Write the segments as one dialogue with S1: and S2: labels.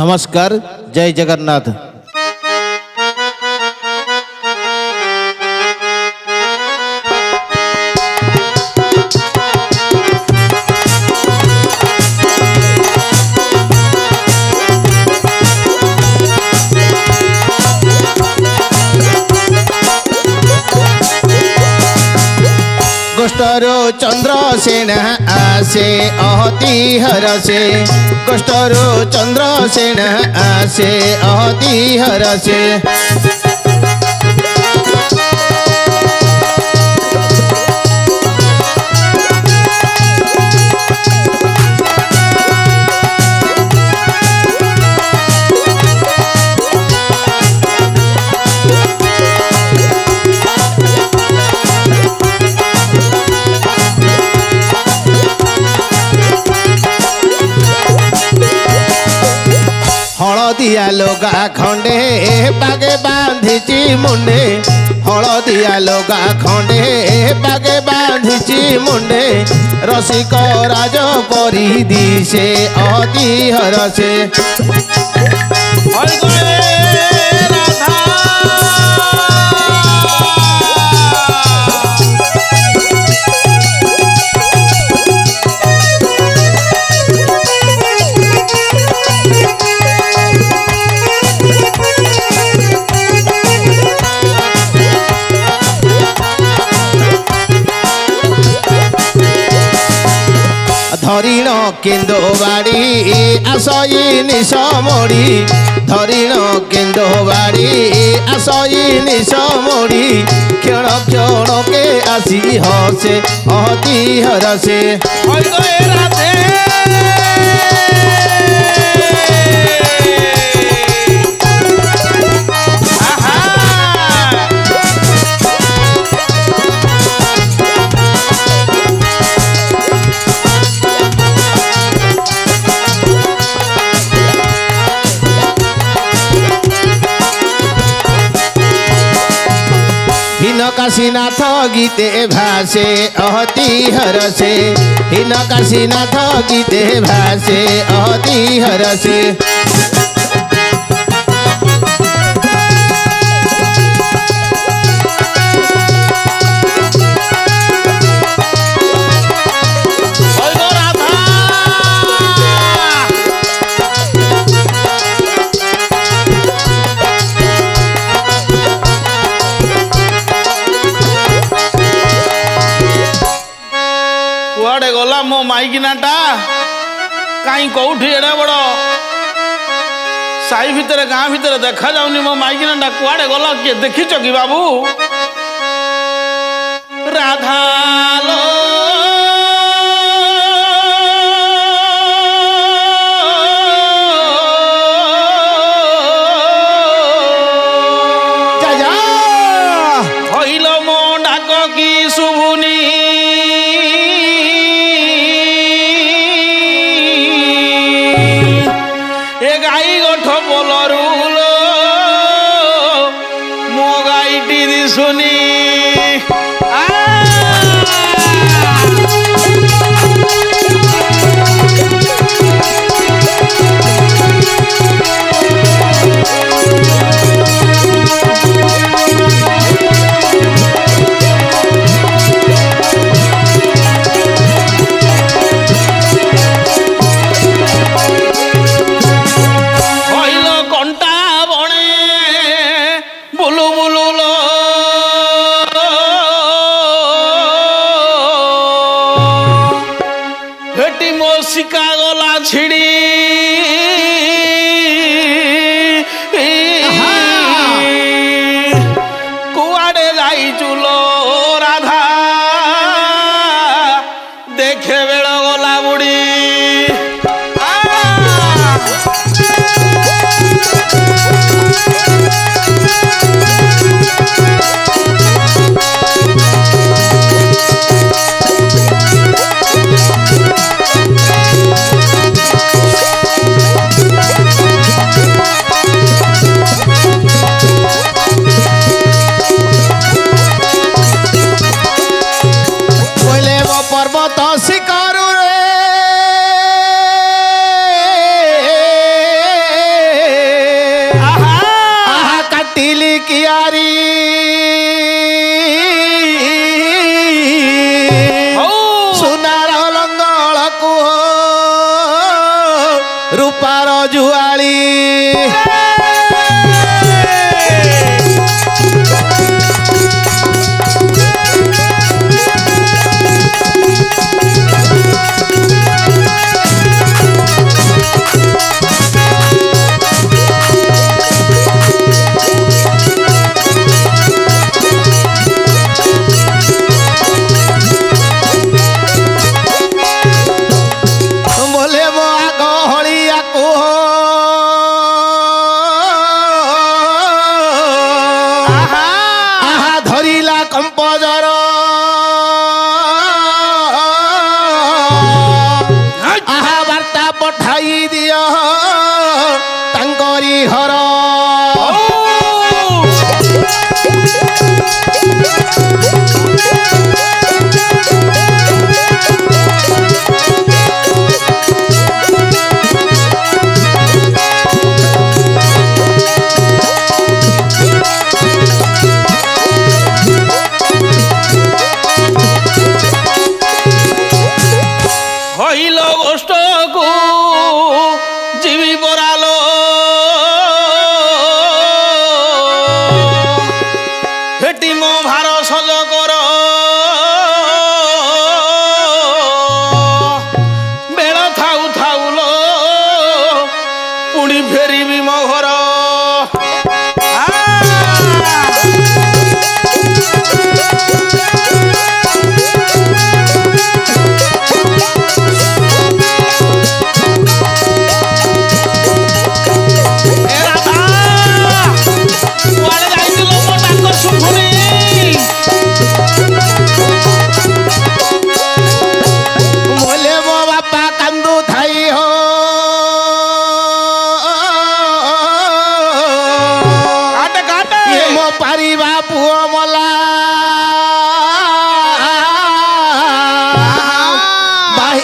S1: नमस्कार। जय जगन्नाथ। कष्टरो चंद्रसेन आसे अहति हरसे, कष्टरो चंद्रसेन आसे अहति हरसे। हलदिया लोगा खंडे बागे बांधिची मुंडे, हलदिया लोगा खंडे बागे बांधिची मुंडे। रसिक राज परी दिशे अति हरसे। धरिण केन्दो बाड़ी आसई निशमोड़ी, धरिण केन्दो बाड़ी आसई निशमोड़ी। क्षण क्षण के आसी हसे अति हरसे। काशीनाथ गीते भासे अहति हरसे, हिन काशीनाथ गीते भासे अहति हरसे।
S2: कुआडे गला मो माइकिनाटा कहीं कौठी एडे बड़ साई भितर गाँ भितर देखा जाऊनी मो माइकिनाटा कुआडे गला किए देखिच कि बाबू राधा लो हईल मो डाक की शुभुनी गाई गोठ बोलरूल मो गाईटी दिशुनी। शिका गला छिड़ी कुआडे जाई चुलो राधा देखे बेड़ गला बुड़ी।
S1: ଜୁଆଳି ବୋଲେ ମୋ ଆଗ ହଳିଆକୁ ଆହା ଧରିଲା କମ୍ପଜର ଆହା ବାର୍ତ୍ତା ପଠାଇ ଦିଅ ତାଙ୍କରି ଘର
S2: হইল গোষ্ঠকু জিমি পরালো হেটি মো ভার সজ কর বেড় থাউ থাউলো পুଣି ফেরিবি মো ঘর
S1: ବୋଲେ ମୋ ବାପା କାନ୍ଦୁ ଥାଇ ହୋ
S2: କାଟେ କାଟେ
S1: ଇଏ ମୋ ପାରିବା ପୁଅ ମଲା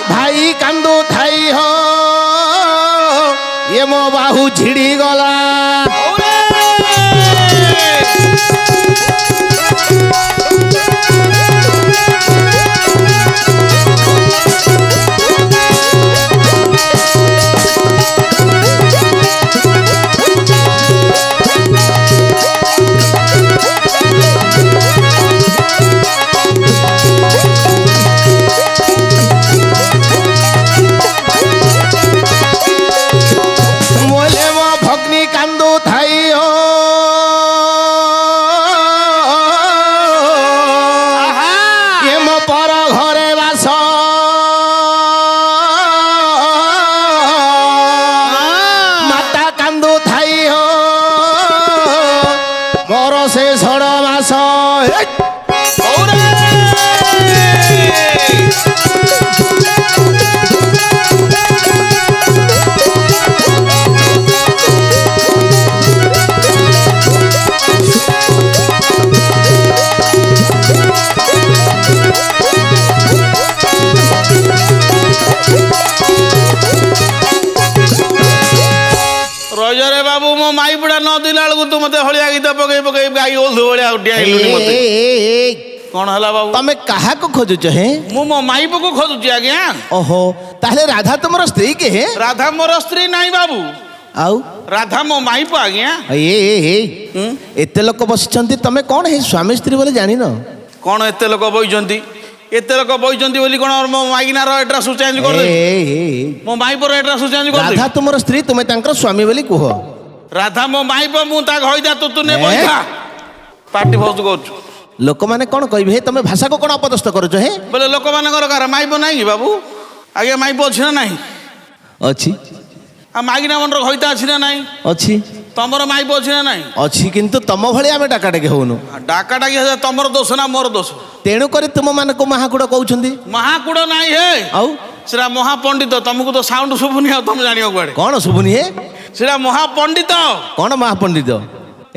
S1: ଭାଇ କାନ୍ଦୁ ଥାଇ ହୋ ଇଏ ମୋ ବାହୁ ଝିଡ଼ି ଗଲା ବୋଲେ ମୋ ଭଗ୍ନି କାନ୍ଦୁ ଥାଇ ହୋ ଇଏ ମୋ ପର ଘରେ ବାସ ମାତା କାନ୍ଦୁ ଥାଇ ହୋ ମୋର ସେ ଷଡ଼ ମାସ
S2: ରଜରେ ବାବୁ ମୋ ମାଇ ବୁଢା ନ ଦିଲା ବେଳକୁ ତୁ ମତେ ହଳିଆ ଗୀତ ପକେଇ ପକେଇ ଗାଈ ଓଲ୍ଧୁ ଭଳିଆ ଉଠିଆଇଲୁଣି ମତେ କଣ ହେଲା ବାବୁ
S1: ତମେ କାହାକୁ ଖୋଜୁଛ ହେ
S2: ମୁଁ ମୋ ମାଇ ପୁଅକୁ ଖୋଜୁଛି ଆଜ୍ଞା
S1: ଓହୋ ତାହେଲେ ରାଧା ତୁମର ସ୍ତ୍ରୀ କେ ହେ
S2: ରାଧା ମୋର ସ୍ତ୍ରୀ ନାହିଁ ବାବୁ
S1: ଆଉ
S2: ରାଧା ମୋ ମାଇ ପୁଅ ଆଜ୍ଞା
S1: ଏତେ ଲୋକ ବସିଛନ୍ତି ତମେ କଣ ହେ ସ୍ୱାମୀ ସ୍ତ୍ରୀ ବୋଲି ଜାଣିନ
S2: କଣ ଏତେ ଲୋକ ବଇଛନ୍ତି ଏତେ ଲୋକ ବଇଛନ୍ତି ବୋଲି କଣ ମୋ ମାଇକିନାର ଏଡ୍ରେସ୍ ଚେଞ୍ଜ କରିଦେବି ମୋ ମାଇ ପୁଅର ଏଡ୍ରେସ୍ ଚେଞ୍ଜ କରିଦେବି
S1: ରାଧା ତୁମର ସ୍ତ୍ରୀ ତୁମେ ତାଙ୍କର ସ୍ୱାମୀ ବୋଲି କୁହ
S2: ରାଧା ମୋ ମାଇ ପୁଅ ମୁଁ ତା ଘଇଦା ତୁ ନେ ବଇଥା ପାର୍ଟି ଭଉତ କରୁଛୁ
S1: ଲୋକମାନେ କଣ କହିବେ ହେ ତମେ ଭାଷାକୁ କଣ ଅପଦସ୍ତ କରୁଛ ହେ
S2: ବୋଲେ ଲୋକମାନଙ୍କର କାହାର ମାଇ ପୁଅ ନାହିଁ କି ବାବୁ ଆଜ୍ଞା ମାଇ ପୁଅ ଅଛି ନା ନାହିଁ
S1: ଅଛି
S2: ଆଉ ମାଇକିନା ମଣ୍ଡର ଘଇତା ଅଛି ନା ନାହିଁ
S1: ଅଛି
S2: ତମର ମାଇ ପୁଅ ଅଛି ନା ନାହିଁ
S1: ଅଛି କିନ୍ତୁ ତମ ଭଳି ଆମେ ଡାକାଡାକି ହଉନୁ
S2: ଡାକା ଡାକି ତମର ଦୋଷ ନା ମୋର ଦୋଷ
S1: ତେଣୁ କରି ତୁମ ମାନଙ୍କୁ ମହାକୁଡ କହୁଛନ୍ତି
S2: ମହାକୁଡ ନାହିଁ ହେ
S1: ଆଉ
S2: ସେଟା ମହାପଣ୍ଡିତ ତମକୁ ତ ସାଉଣ୍ଡ ଶୁଭୁନି ଆଉ ତମେ ଜାଣିବ କୁଆଡେ
S1: କଣ ଶୁଭୁନି ହେ
S2: ସେଟା ମହାପଣ୍ଡିତ
S1: କଣ ମହାପଣ୍ଡିତ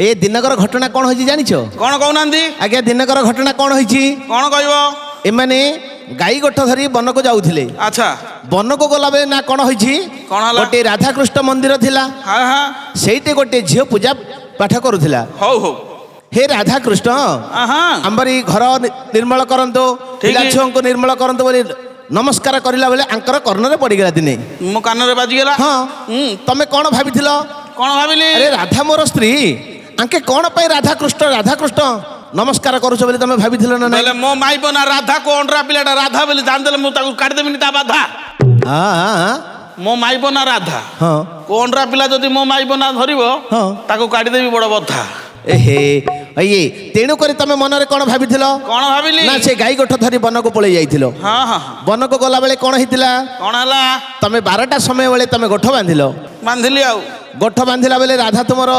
S1: ଏ ଦିନକର ଘଟଣା କଣ ହେଇଛି ଜାଣିଛ
S2: କଣ କହୁନାହାନ୍ତି
S1: ଆଜ୍ଞା ଦିନକର ଘଟଣା କଣ ହେଇଛି
S2: କଣ କହିବ
S1: ଏମାନେ ଗାଈ ଗୋଠ ଧରି ବନକୁ ଯାଉଥିଲେ
S2: ଆଚ୍ଛା
S1: ବନକୁ ଗଲାବେଳେ ନା କଣ ହେଇଛି
S2: କଣ ହେଲା
S1: ଗୋଟେ ରାଧାକୃଷ୍ଣ ମନ୍ଦିର ଥିଲା
S2: ହଁ ହଁ
S1: ସେଇଠି ଗୋଟେ ଝିଅ ପୂଜା ପାଠ କରୁଥିଲା
S2: ହଉ ହଉ
S1: ହେ ରାଧାକୃଷ୍ଣ
S2: ହଁ
S1: ଆମରି ଘର ନିର୍ମଳ କରନ୍ତୁ
S2: ଠିକ।
S1: ପିଲା ଛୁଆଙ୍କୁ ନିର୍ମଳ କରନ୍ତୁ ବୋଲି ନମସ୍କାର କରିଲା ବେଳେ ଆଙ୍କର କର୍ଣ୍ଣରେ ପଡ଼ିଗଲା ଦିନେ।
S2: ମୋ କାନରେ ବାଜିଗଲା।
S1: ହଁ ତମେ କ'ଣ ଭାବିଥିଲ?
S2: କଣ ଭାବିଲି?
S1: ଆରେ ରାଧା ମୋର ସ୍ତ୍ରୀ, ଆଙ୍କେ କ'ଣ ପାଇଁ ରାଧାକୃଷ୍ଣ ରାଧାକୃଷ୍ଣ ନମସ୍କାର କରୁଛ ବୋଲି ତମେ ଭାବିଥିଲ ନା ନାଇଁ?
S2: ବୋଲେ ମୋ ମାଇପ ନା ରାଧା କୋଣ୍ଡରା ପିଲାଟା ରାଧା ବୋଲି ଜାଣିଦେଲେ ମୁଁ ତାକୁ କାଟିଦେବିନି ତା ବାଧା। ମୋ ମାଇପ ନା ରାଧା,
S1: ହଁ
S2: କୋଣ୍ଡରା ପିଲା ଯଦି ମୋ ମାଇପ ନା ଧରିବ
S1: ହଁ
S2: ତାକୁ କାଟିଦେବି ବଡ ବଥା।
S1: ଏହେ ଇଏ ତେଣୁ କରି ତମେ ମନରେ କ'ଣ ଭାବିଥିଲ?
S2: କଣ ଭାବିଲି
S1: ନା ସେ ଗାଈ ଗୋଠ ଧରି ବନକୁ ପଳେଇ ଯାଇଥିଲ।
S2: ହଁ ହଁ
S1: ବନକୁ ଗଲା ବେଳେ କ'ଣ ହେଇଥିଲା?
S2: କଣ ହେଲା?
S1: ତମେ 12ଟା ସମୟ ବେଳେ ତମେ ଗୋଠ ବାନ୍ଧିଲ।
S2: ବାନ୍ଧିଲି ଆଉ
S1: ଗୋଠ ବାନ୍ଧିଲା ବେଳେ ରାଧା ତୁମର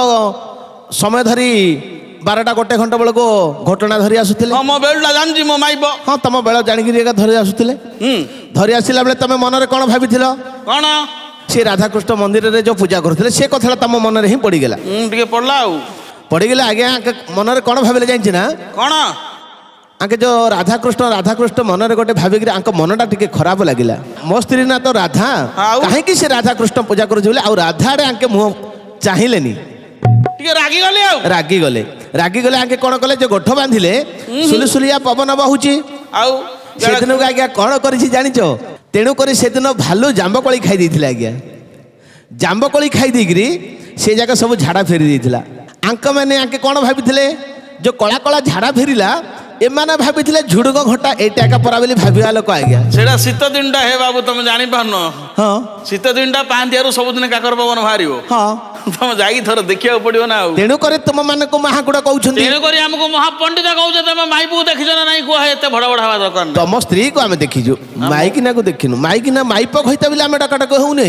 S1: ସମୟ ଧରି 12ଟା 1 ଘଣ୍ଟା ବେଳକୁ ଘଟଣା ଧରି ଆସୁଥିଲେ।
S2: ହଁ ମୋ ବେଳଟା ଜାଣିଛି ମୋ ମାଇପ।
S1: ହଁ ତମ ବେଳ ଜାଣିକିରି ଏକା ଧରି ଆସୁଥିଲେ। ଧରି ଆସିଲା ବେଳେ ତମେ ମନରେ କ'ଣ ଭାବିଥିଲ?
S2: କଣ?
S1: ସେ ରାଧାକୃଷ୍ଣ ମନ୍ଦିରରେ ଯୋଉ ପୂଜା କରୁଥିଲେ ସେ କଥାଟା ତମ ମନରେ ହିଁ ପଡ଼ିଗଲା।
S2: ଟିକେ ପଡିଲା ଆଉ
S1: ପଡ଼ିଗଲା। ଆଜ୍ଞା ମନରେ କ'ଣ ଭାବିଲେ ଜାଣିଛି ନା?
S2: କଣ?
S1: ଆଙ୍କେ ଯୋଉ ରାଧାକୃଷ୍ଣ ମନରେ ଗୋଟେ ଭାବିକିରି ଆଙ୍କ ମନଟା ଟିକେ ଖରାପ ଲାଗିଲା। ମୋ ସ୍ତ୍ରୀ ନା ତ ରାଧା,
S2: ଆଉ?
S1: କାହିଁକି ସେ ରାଧାକୃଷ୍ଣ ପୂଜା କରୁଛି ବୋଲି ଆଉ ରାଧା ଆଡ଼େ ଆଙ୍କେ ମୁହଁ ଚାହିଁଲେନି।
S2: ଟିକେ ରାଗିଗଲି ଆଉ
S1: ରାଗିଗଲେ ଆଙ୍କେ କ'ଣ କଲେ? ଯେ ଗୋଠ ବାନ୍ଧିଲେ ସୁଲିସୁଲିଆ ପବନ ବହୁଛି।
S2: ଆଉ
S1: ସେଦିନକୁ ଆଜ୍ଞା କ'ଣ କରିଛି ଜାଣିଛ? ତେଣୁ କରି ସେଦିନ ଭାଲୁ ଜାମ୍ବକୋଳି ଖାଇ ଦେଇଥିଲା। ଆଜ୍ଞା ଜାମ୍ବକୋଳି ଖାଇ ଦେଇକିରି ସେ ଯାକ ସବୁ ଝାଡ଼ା ଫେରି ଦେଇଥିଲା। ଆଙ୍କମାନେ ଆଙ୍କେ କ'ଣ ଭାବିଥିଲେ? ଯୋଉ କଳା କଳା ଝାଡ଼ା ଫେରିଲା ଏମାନେ ଭାବିଥିଲେ ଝୁଡୁଙ୍ଗ ଘଟା ଏଇଟା ଏକା ପରା ବୋଲି ଭାବିବା ଲୋକ। ଆଜ୍ଞା
S2: ସେଟା ଶୀତ ଦିନଟା ହେ ବାବୁ, ତମେ ଜାଣିପାରୁନ।
S1: ହଁ
S2: ଶୀତ ଦିନଟା ପାହାନ୍ତିଆରୁ ସବୁଦିନ କାକର ପବନ ବାହାରିବ।
S1: ହଁ
S2: ତମେ ଯାଇକି ଥର ଦେଖିବାକୁ ପଡିବ ନା ଆଉ।
S1: ତେଣୁ କରି ତୁମ ମାନଙ୍କୁ ମହାକୁଡ଼ କହୁଛନ୍ତି।
S2: ତେଣୁକରି ଆମକୁ ମହାପଣ୍ଡିତ କହୁଛ। ତମେ ମାଇପକୁ ଦେଖିଛ ନା ନାଇଁ କୁହ? ଏତେ ଭଡ ଭଡ ହବା ଦରକାର ନାହିଁ।
S1: ତମ ସ୍ତ୍ରୀକୁ ଆମେ ଦେଖିଛୁ, ମାଇକିନାକୁ ଦେଖିନୁ। ମାଇକିନା ମାଇପ କହିତା ବୋଲି ଆମେ ଡକାଡକ ହଉନେ।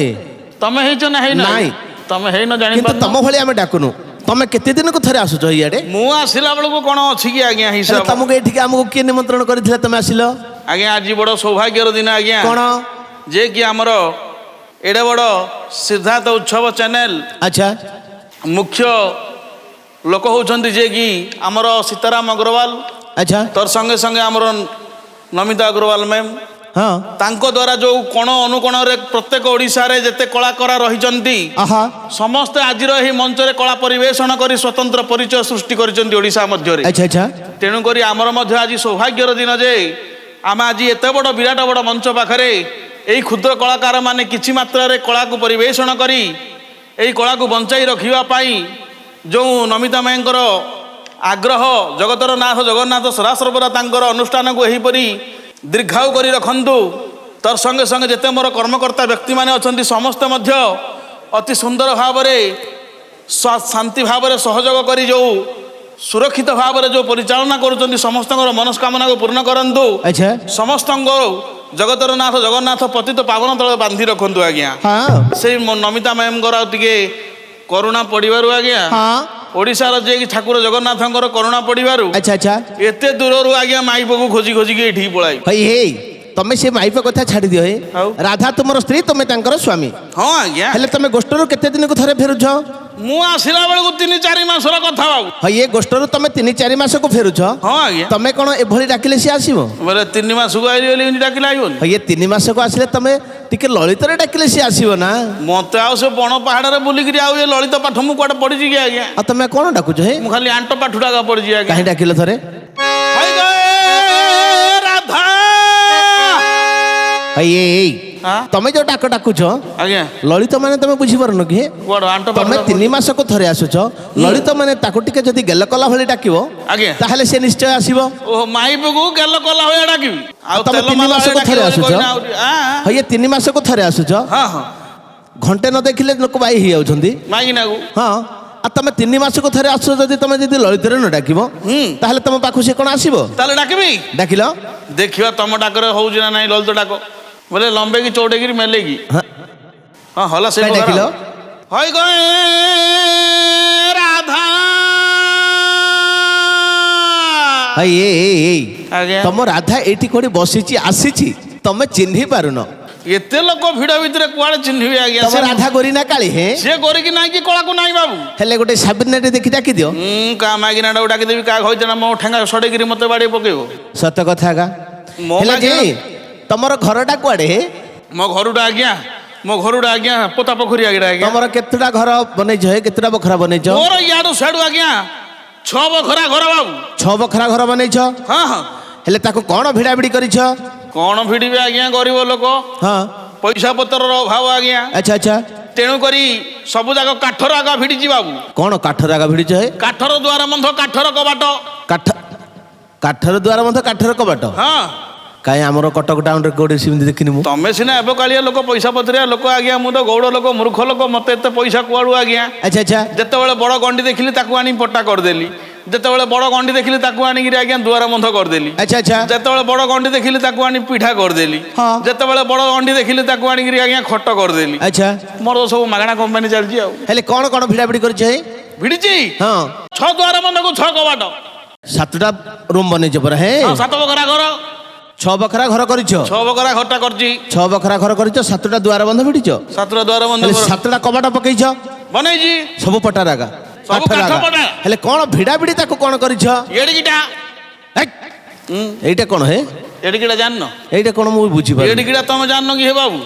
S2: ତମେ ହେଇଛ ନା ହେଇନ?
S1: ନାଇଁ।
S2: ତମେ ହେଇନ
S1: କିନ୍ତୁ
S2: ଜାଣିପାରୁନ।
S1: ତମ ଭଳି ଆମେ ଡାକୁନୁ। ତମେ କେତେ ଦିନକୁ ଥରେ ଆସୁଛ ଇଆଡେ?
S2: ମୁଁ ଆସିଲା ବେଳକୁ କଣ ଅଛି କି ଆଜ୍ଞା
S1: ହେଲେ
S2: ହିସାବ?
S1: ତମକୁ ଏଠିକି ଆମକୁ କିଏ ନିମନ୍ତ୍ରଣ କରିଥିଲା ତମେ ଆସିଲ?
S2: ଆଜ୍ଞା ଆଜି ବଡ ସୌଭାଗ୍ୟର ଦିନ ଆଜ୍ଞା।
S1: କ'ଣ?
S2: ଯେ କି ଆମର ଏଡେ ବଡ ସିଦ୍ଧାର୍ଥ ଉତ୍ସବ ଚ୍ୟାନେଲ
S1: ଆଚ୍ଛା
S2: ମୁଖ୍ୟ ଲୋକ ହଉଛନ୍ତି ଯେ କି ଆମର ସୀତାରାମ ଅଗ୍ରୱାଲ,
S1: ଆଚ୍ଛା
S2: ତୋର ସଙ୍ଗେ ସଙ୍ଗେ ଆମର ନମିତା ଅଗ୍ରୱାଲ ମ୍ୟାମ୍।
S1: ହଁ
S2: ତାଙ୍କ ଦ୍ୱାରା ଯୋଉ କୋଣ ଅନୁକୋଣରେ ପ୍ରତ୍ୟେକ ଓଡ଼ିଶାରେ ଯେତେ କଳାକାର ରହିଛନ୍ତି
S1: ଆହା
S2: ସମସ୍ତେ ଆଜିର ଏହି ମଞ୍ଚରେ କଳା ପରିବେଷଣ କରି ସ୍ୱତନ୍ତ୍ର ପରିଚୟ ସୃଷ୍ଟି କରିଛନ୍ତି ଓଡ଼ିଶା ମଧ୍ୟରେ।
S1: ଆଚ୍ଛା ଆଚ୍ଛା
S2: ତେଣୁକରି ଆମର ମଧ୍ୟ ଆଜି ସୌଭାଗ୍ୟର ଦିନ ଯେ ଆମେ ଆଜି ଏତେ ବଡ଼ ବିରାଟ ବଡ଼ ମଞ୍ଚ ପାଖରେ ଏଇ କ୍ଷୁଦ୍ର କଳାକାରମାନେ କିଛି ମାତ୍ରାରେ କଳାକୁ ପରିବେଷଣ କରି ଏହି କଳାକୁ ବଞ୍ଚାଇ ରଖିବା ପାଇଁ ଯେଉଁ ନମିତା ମାଙ୍କର ଆଗ୍ରହ, ଜଗତର ନାଥ ଜଗନ୍ନାଥ ସଦାସର୍ବଦା ତାଙ୍କର ଅନୁଷ୍ଠାନକୁ ଏହିପରି ଦୀର୍ଘାୟୁ କରି ରଖନ୍ତୁ। ତର ସଙ୍ଗେ ସଙ୍ଗେ ଯେତେ ମୋର କର୍ମକର୍ତ୍ତା ବ୍ୟକ୍ତିମାନେ ଅଛନ୍ତି ସମସ୍ତେ ମଧ୍ୟ ଅତି ସୁନ୍ଦର ଭାବରେ ଶାନ୍ତି ଭାବରେ ସହଯୋଗ କରି ଯେଉଁ ସୁରକ୍ଷିତ ଭାବରେ ଯେଉଁ ପରିଚାଳନା କରୁଛନ୍ତି ସମସ୍ତଙ୍କର ମନସ୍କାମନାକୁ ପୂର୍ଣ୍ଣ କରନ୍ତୁ।
S1: ଆଚ୍ଛା
S2: ସମସ୍ତଙ୍କ ଜଗତର ନାଥ ଜଗନ୍ନାଥ ପତିତ ପାବନ ତଳେ ବାନ୍ଧି ରଖନ୍ତୁ ଆଜ୍ଞା।
S1: ହଁ
S2: ସେଇ ନମିତା ମ୍ୟାମଙ୍କର ଟିକେ କରୁଣା ପଡ଼ିବାରୁ ଆଜ୍ଞା,
S1: ହଁ
S2: ଓଡ଼ିଶାର ଯିଏକି ଠାକୁର ଜଗନ୍ନାଥଙ୍କର କରୁଣା ପଡ଼ିବାରୁ
S1: ଆଚ୍ଛା ଆଚ୍ଛା
S2: ଏତେ ଦୂରରୁ ଆଜ୍ଞା ମାଇପକୁ ଖୋଜି ଖୋଜିକି ଏଠିକି ପଳାଇ।
S1: ହେଇ ତମେ ସେ ମାଇପ କଥା ଛାଡ଼ି ଦିଅ।
S2: ଆଉ?
S1: ରାଧା ତୁମର ସ୍ତ୍ରୀ, ତମେ ତାଙ୍କର ସ୍ୱାମୀ।
S2: ହଁ ଆଜ୍ଞା।
S1: ହେଲେ ତମେ ଗୋଷ୍ଠରୁ କେତେ ଦିନକୁ ଥରେ ଫେରୁଛ?
S2: ମୁଁ ଆସିଲା ବେଳକୁ 3-4 ମାସର କଥା ବାବୁ।
S1: ଏ ଗୋଷ୍ଠରୁ ତମେ 3-4 ମାସକୁ ଫେରୁଛ।
S2: ହଁ ଆଜ୍ଞା।
S1: ତମେ କ'ଣ ଏଭଳି ଡାକିଲେ ସିଏ ଆସିବ?
S2: ବୋଲେ 3 ମାସକୁ ଆଇଲି ବୋଲି ଏମିତି ଡାକିଲେ ଆଇବନି?
S1: 3 ମାସକୁ ଆସିଲେ ତମେ ଟିକେ ଲଳିତରେ ଡାକିଲେ ସିଏ ଆସିବ ନା।
S2: ମତେ ଆଉ ସେ ବଣ ପାହାଡ଼ରେ ବୁଲିକିରି ଆଉ ଏ ଲଳିତ ପାଠ ମୁଁ କୁଆଡ଼େ ପଡ଼ିଛି କି ଆଜ୍ଞା?
S1: ଆଉ ତମେ କ'ଣ ଡାକୁଛ?
S2: ମୁଁ ଖାଲି ଆଣ୍ଟ ପାଠୁଟା ପଡ଼ିଛି ଆଜ୍ଞା।
S1: କାହିଁ ଡାକିଲ ଥରେ?
S2: ହଇ ଗଏ ରାଧା।
S1: ତମେ ଯୋଉ ଡାକ ଡାକୁଛ
S2: ଆଜ୍ଞା
S1: ଲଳିତ ମାନେ ତମେ ବୁଝିପାରୁନ କି?
S2: କୁଆଡ଼େ ଆଣ୍ଟ
S1: ତମେ 3 ମାସକୁ ଥରେ ଆସୁଛ, ଲଳିତ ମାନେ ତାକୁ ଟିକେ ଯଦି ଗେଲ କଲା ଭଳି ଡାକିବ
S2: ଆଜ୍ଞା
S1: ତାହେଲେ ସେ ନିଶ୍ଚୟ ଆସିବ।
S2: ଓହୋ ମାଇପକୁ ଗେଲ କଲା ଭଳିଆ ଡାକିବି? ଆଉ
S1: ତମେ
S2: ତେଲ
S1: 3
S2: ମାଲା
S1: ମାସକୁ
S2: ଭଳିଆ
S1: ଥରେ
S2: ଡାକିବି
S1: ଆସୁଛ।
S2: କହିନା ଆହୁରି? ଆଁ?
S1: 3 ମାସକୁ ଥରେ ଆସୁଛ,
S2: ହଁ ହଁ
S1: ଘଣ୍ଟେ ନ ଦେଖିଲେ ଲୋକ ବାଇ ହେଇଯାଉଛନ୍ତି।
S2: ମାଇକିନାକୁ
S1: ହଁ ଆଉ ତମେ 3 ମାସକୁ ଥରେ ଆସୁଛ, ତମେ ଯଦି ଲଳିତରେ ନ ଡାକିବ ତାହେଲେ ତମ ପାଖକୁ ସେ କ'ଣ ଆସିବ?
S2: ତାହେଲେ ଡାକିବି?
S1: ଡାକିଲ
S2: ଦେଖିବା ତମ ଡାକରେ ହଉଛି ନା ନାଇଁ ଲଳିତ ଡାକ। ବୋଲେ ଲମ୍ବେକି ଚଉଟେଇକିରି ମେଲେକି ହଁ ହଲା ସେ
S1: ଡାକିଲ
S2: ହଇ ଗଏ ରାଧା। ଆଜ୍ଞା
S1: ତମ ରାଧା ଏଇଠି କୋଉଠି ବସିଛି ଆସିଛି, ତମେ ଚିହ୍ନି ପାରୁନ।
S2: ଏତେ ଲୋକ ଭିଡ଼ ଭିତରେ କୁଆଡ଼େ ଚିହ୍ନିବି ଆଜ୍ଞା?
S1: ତମ ରାଧା ଗୋରି ନା କାଳି?
S2: ସିଏ କରିକି ନାହିଁ କି କଳାକୁ ନାହିଁ ବାବୁ।
S1: ହେଲେ ଗୋଟେ ସାବିତ୍ରୀଟେ ଦେଖି ଡାକି ଦିଅ।
S2: କାହା ମାଗିନାଟାକୁ ଡାକିଦେବି, କାହା ହଇଥାନା ମୋ ଠେଙ୍ଗା ସଡ଼େଇକିରି ମତେ ବାଡ଼େଇ ପକେଇବ।
S1: ସତ କଥା ଏକା।
S2: ମୋ
S1: ହେଲେ ଯେ ତମର ଘରଟା କୁଆଡ଼େ?
S2: ମୋ ଘରୁଟା ଆଜ୍ଞା ପୋତା ପୋଖରୀ ଆଜ୍ଞା।
S1: ତମର କେତେଟା ଘର ବନେଇଛ? କେତେଟା ବଖରା ବନେଇଛ?
S2: ମୋର ଇଆଡୁ ସିଆଡୁ ଆଜ୍ଞା 6 ବଖରା ଘର ବାବୁ।
S1: 6 ବଖରା ଘର ବନେଇଛ?
S2: ହଁ ହଁ
S1: ହେଲେ ତାକୁ କ'ଣ ଭିଡ଼ା ଭିଡ଼ି କରିଛ?
S2: କ'ଣ ଭିଡ଼ିବେ ଆଜ୍ଞା ଗରିବ ଲୋକ,
S1: ହଁ
S2: ପଇସା ପତ୍ରର ଅଭାବ ଆଜ୍ଞା।
S1: ଆଚ୍ଛା ଆଚ୍ଛା
S2: ତେଣୁ କରି ସବୁ ଯାକ କାଠର ଆଗା ଭିଡ଼ିଛି ବାବୁ।
S1: କ'ଣ କାଠର ଆଗା ଭିଡ଼ିଛ ହେ?
S2: କାଠର ଦ୍ୱାର ବନ୍ଧ, କାଠର କବାଟ।
S1: କାଠର ଦ୍ୱାର ମଧ୍ୟ କାଠର କବାଟ।
S2: ହଁ
S1: କାହିଁ ଆମର କଟକ ଟାଉନରେ କୋଉଠି ସେମିତି ଦେଖିନି ମୁଁ।
S2: ତମେ ସିନା ଏବେ କାଳିଆ ଲୋକ, ପଇସା ପତ୍ରିଆ ଲୋକ ଆଜ୍ଞା, ମୁଁ ତ ଗୌଡ଼ ଲୋକ, ମୂର୍ଖ ଲୋକ, ମତେ ଏତେ ପଇସା କୁଆଡ଼ୁ ଆଜ୍ଞା।
S1: ଆଚ୍ଛା ଆଚ୍ଛା
S2: ଯେତେବେଳେ ବଡ଼ ଗଣ୍ଡି ଦେଖିଲି ତାକୁ ଆଣି ପଟା କରିଦେଲି, ଯେତେବେଳେ ବଡ଼ ଗଣ୍ଡି ଦେଖିଲି ତାକୁ ଆଣିକିରି ଆଜ୍ଞା ଦୁଆର ବନ୍ଧ କରିଦେଲି,
S1: ଆଚ୍ଛା ଆଚ୍ଛା
S2: ଯେତେବେଳେ ବଡ଼ ଗଣ୍ଡି ଦେଖିଲି ତାକୁ ଆଣି ପିଠା କରିଦେଲି,
S1: ହଁ।
S2: ଯେତେବେଳେ ବଡ଼ ଗଣ୍ଡି ଦେଖିଲି ତାକୁ ଆଣିକିରି ଆଜ୍ଞା ଖଟ କରିଦେଲି।
S1: ଆଚ୍ଛା
S2: ମୋର ତ ସବୁ ମାଗଣା କମ୍ପାନୀ ଚାଲିଛି ଆଉ।
S1: ହେଲେ କ'ଣ କ'ଣ ଭିଡ଼ାଭିଡ଼ି କରିଛ ହେ?
S2: ଭିଡ଼ିଛି
S1: ହଁ
S2: 6 ଦ୍ୱାର ବନ୍ଧକୁ 6 କବାଟ।
S1: 7ଟା ରୁମ୍ ବନେଇଛ ପରା ହେ?
S2: 7 ବଖରା ଘର,
S1: 6 ବଖରା ଘର କରିଛ,
S2: 6 ବଖରା ଘରଟା କରିଛି,
S1: 6 ବଖରା ଘର କରିଛ, 7ଟା ଦ୍ୱାର ବନ୍ଧ ଭିଡ଼ିଛ,
S2: 7ଟା ଦ୍ୱାର ବନ୍ଧ
S1: ହେଲେ 7ଟା କବାଟ ପକେଇଛ,
S2: ବନେଇଛି,
S1: ସବୁ ପଟାର ଆଗା
S2: ସବୁ
S1: କାଠର
S2: କାଠ
S1: ଆଗା।
S2: ପଟା।
S1: ହେଲେ କ'ଣ ଭିଡ଼ାଭିଡ଼ି ତାକୁ କ'ଣ କରିଛ?
S2: ଏଡ଼ିକିଟା
S1: ହେଇ! ଏଇଟା କ'ଣ ହେ?
S2: ଏଡ଼ିକିଟା ଜାଣିନ?
S1: ଏଇଟା କ'ଣ ମୁଁ ବୁଝିପାରୁନି।
S2: ଏଡ଼ିକିଟା ତମେ ଜାଣିନ କି ହେ ବାବୁ?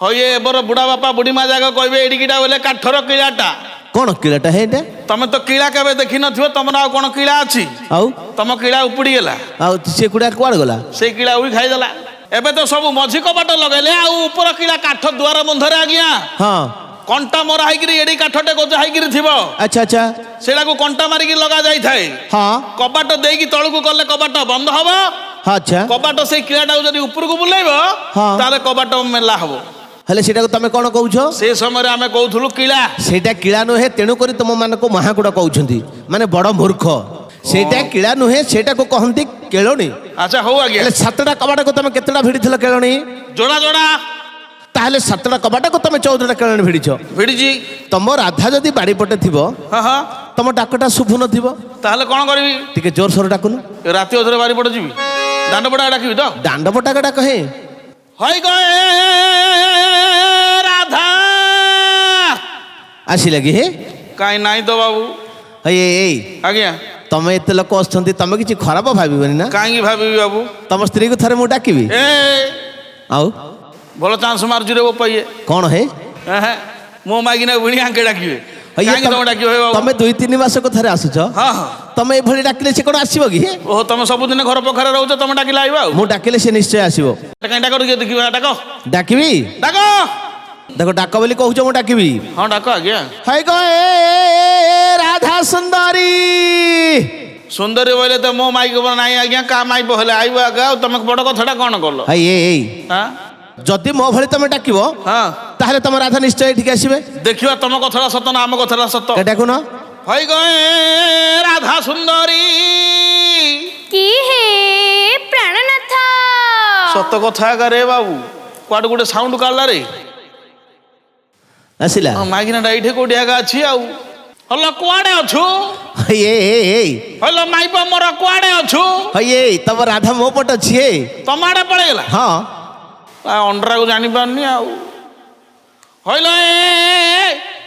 S2: ହଇ ଏବର ବୁଢ଼ା ବାପା ବୁଢ଼ୀ ମା ଯାକ କହିବେ ଏଡ଼ିକିଟା ବୋଲେ କାଠର କିଳାଟା।
S1: କ'ଣ କିଳାଟା ହେ ଏଇଟା?
S2: ତମେ ତ କିଳା କେବେ ଦେଖିନଥିବ, ତମର ଆଉ କ'ଣ କିଳା ଅଛି?
S1: ଆଉ
S2: ତମ କିଳା ଉପୁଡ଼ିଗଲା,
S1: ଆଉ ସେ କୁଡ଼ା କୁଆଡ଼େ ଗଲା?
S2: ସେଇ କିଳା ଉଡ଼ି ଖାଇଦେଲା। ଏବେ ତ ସବୁ ମଝି କବାଟ ଲଗେଇଲେ, ଆଉ ଉପର କିଳା କାଠ ଦ୍ୱାର ବନ୍ଧରେ ଆଜ୍ଞା
S1: ହଁ
S2: କଣ୍ଟା ମରା ହେଇକିରି ଏଡି କାଠଟେ ଗଜା ହେଇକିରି ଥିବ,
S1: ଆଚ୍ଛା ଆଚ୍ଛା
S2: ସେଟାକୁ କଣ୍ଟା ମାରିକି ଲଗା ଯାଇଥାଏ।
S1: ହଁ
S2: କବାଟ ଦେଇକି ତଳକୁ କଲେ କବାଟ ବନ୍ଦ ହବ,
S1: ହଁ ଆଚ୍ଛା
S2: କବାଟ ସେଇ କିଳାଟାକୁ ଯଦି ଉପରକୁ ବୁଲେଇବ
S1: ହଁ।
S2: ତାହେଲେ କବାଟ ମେଲା ହବ।
S1: ହେଲେ ସେଟାକୁ ତମେ କ'ଣ କହୁଛ?
S2: ସେ ସମୟରେ ଆମେ କହୁଥିଲୁ କିଳା।
S1: ସେଇଟା କିଳା ନୁହେଁ, ତେଣୁକରି ତୁମମାନଙ୍କୁ ମହାକୁଡ଼ କହୁଛନ୍ତି, ମାନେ ବଡ଼ ମୂର୍ଖ। ସେଇଟା କିଳା ନୁହେଁ, ସେଇଟାକୁ କହନ୍ତି କେଳଣୀ।
S2: ଆଚ୍ଛା ହଉ ଆଜ୍ଞା।
S1: ହେଲେ 7ଟା କବାଟକୁ ତମେ କେତେଟା ଭିଡ଼ିଥିଲ କେଳଣୀ?
S2: ଯୋଡ଼ା ଯୋଡ଼ା।
S1: ତାହେଲେ 7ଟା କବାଟକୁ ତମେ 14ଟା କେଳଣୀ ଭିଡ଼ିଛ।
S2: ଭିଡ଼ିଛି।
S1: ତମ ରାଧା ଯଦି ବାଡ଼ି ପଟେ ଥିବ,
S2: ହଁ ହଁ,
S1: ତମ ଡାକଟା ଶୁଭୁ ନଥିବ,
S2: ତାହେଲେ କ'ଣ କରିବି?
S1: ଟିକେ ଜୋର ସୋର ଡାକୁନ।
S2: ରାତି ଅଧରେ ବାରିପଟେ ଯିବି, ଦାଣ୍ଡ ପଟା ଡାକିବି ତ?
S1: ଦାଣ୍ଡ ପଟାକ ଡାକ ହେ।
S2: ହଇ ଗଏ ରାଧା।
S1: ଆସିଲା କି ହେ?
S2: କାହିଁ ନାଇଁ ତ ବାବୁ।
S1: ଏଇ ଏଇ
S2: ଆଜ୍ଞା।
S1: ତମେ ଏତେ ଲୋକ ଅଛନ୍ତି, ତମେ କିଛି ଖରାପ ଭାବିବନି ନା?
S2: କାହିଁକି ଭାବିବି ବାବୁ?
S1: ତମ ସ୍ତ୍ରୀକୁ ଥରେ ମୁଁ ଡାକିବି।
S2: ଏ
S1: ଆଉ
S2: ଭଲ ଚାନ୍ସ ମାରୁଛି ରେ ବୋପା ଇଏ।
S1: କ'ଣ ହେ?
S2: ମୋ ମାଗିନା ଭିଣି ଆଙ୍କେ ଡାକିବେ।
S1: ଇଏ
S2: କାହିଁକି ତମେ ଡାକିବ ହେ ବାବୁ?
S1: ତମେ 2-3 ମାସକୁ ଥରେ ଆସୁଛ,
S2: ହଁ ହଁ।
S1: ତମେ ଏଭଳି ଡାକିଲେ ସେ କ'ଣ ଆସିବ କି?
S2: ଓହୋ, ତମେ ସବୁଦିନ ଘର ପାଖରେ ରହୁଛ, ତମେ ଡାକିଲେ ଆଇବ ଆଉ।
S1: ମୁଁ ଡାକିଲେ ସେ ନିଶ୍ଚୟ ଆସିବ।
S2: କାହିଁ ଡାକ ଟିକେ ଦେଖିବା, ଡାକ
S1: ଡାକିବି?
S2: ଡାକ।
S1: ଦେଖ ଡାକ ବୋଲି କହୁଛ, ମୁଁ ଡାକିବି।
S2: ହଁ ଡାକ ଆଜ୍ଞା।
S1: ହାଇ ଗ ଏ ରାଧା ସୁନ୍ଦରୀ।
S2: ସୁନ୍ଦରୀ ବୋଇଲେ ତ ମୋ ମାଇକ ନାହିଁ ଆଜ୍ଞା, କା ମାଇପ ହେଲେ ଆଇବ ଆଜ୍ଞା। ଆଉ ତମେ ବଡ଼ କଥାଟା କ'ଣ କଲ?
S1: ହାଇ ଏଇ
S2: ହଁ
S1: ଯଦି ମୋ ଭଳି ତମେ ଡାକିବ,
S2: ହଁ,
S1: ତାହେଲେ ତମ ରାଧା ନିଶ୍ଚୟ ଏଠିକି ଆସିବେ।
S2: ଦେଖିବା ତମ କଥାଟା ସତ ନା ଆମ କଥାଟା ସତ।
S1: ଡାକୁନ।
S2: ହଇ ଗଏ ରାଧା ସୁନ୍ଦରୀ।
S3: କି ହେ ପ୍ରାଣନାଥ।
S2: ସତ କଥା ଆଜ୍ଞା ରେ ବାବୁ, କୁଆଡ଼େ ଗୋଟେ ସାଉଣ୍ଡ କାଢ଼ିଲା ରେ।
S1: ଆସିଲା।
S2: ମାଇକିନାଟା ଏଇଠି କୋଉଠି ଆଜ୍ଞା ଅଛି ଆଉ। ହଲୋ କୁଆଡ଼େ ଅଛୁ?
S1: ହାଇ ଏଇ
S2: ହଲୋ ମାଇପ ମୋର କୁଆଡ଼େ ଅଛୁ?
S1: ହାଇ ଏଇ ତମ ରାଧା ମୋ ପଟ ଅଛି।
S2: ତମ ଆଡ଼େ ପଳେଇଗଲା।
S1: ହଁ
S2: ଅଣ୍ଡରାକୁ ଜାଣିପାରୁନି ଆଉ। ହଇଲ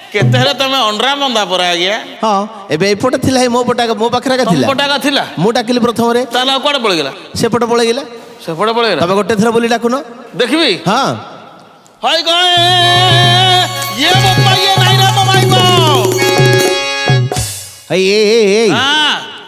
S2: କେତେ ହେଲେ ତମେ ଅଣ୍ଡରା ମନ୍ଦା ପରା ଆଜ୍ଞା।
S1: ହଁ ଏବେ ଏପଟେ ଥିଲା, ମୋ ପଟାକ ମୋ ପାଖରେ ଏକା ଥିଲା।
S2: ପଟାକା ଥିଲା,
S1: ମୁଁ ଡାକିଲି ପ୍ରଥମରେ,
S2: ତାହେଲେ ଆଉ କୁଆଡ଼େ ପଳେଇଗଲା?
S1: ସେପଟେ ପଳେଇଗଲା।
S2: ସେପଟେ ପଳେଇଗଲା।
S1: ତମେ ଗୋଟେ ଥର ବୋଲି ଡାକୁନ।
S2: ଦେଖିବି।
S1: ହଁ
S2: ହଇ ଗଏ ଇଏ ବୋପା ଇଏ ନାଇଁ ରେ ମୋ ମାଇପ।
S1: ହାଇ ଏଇ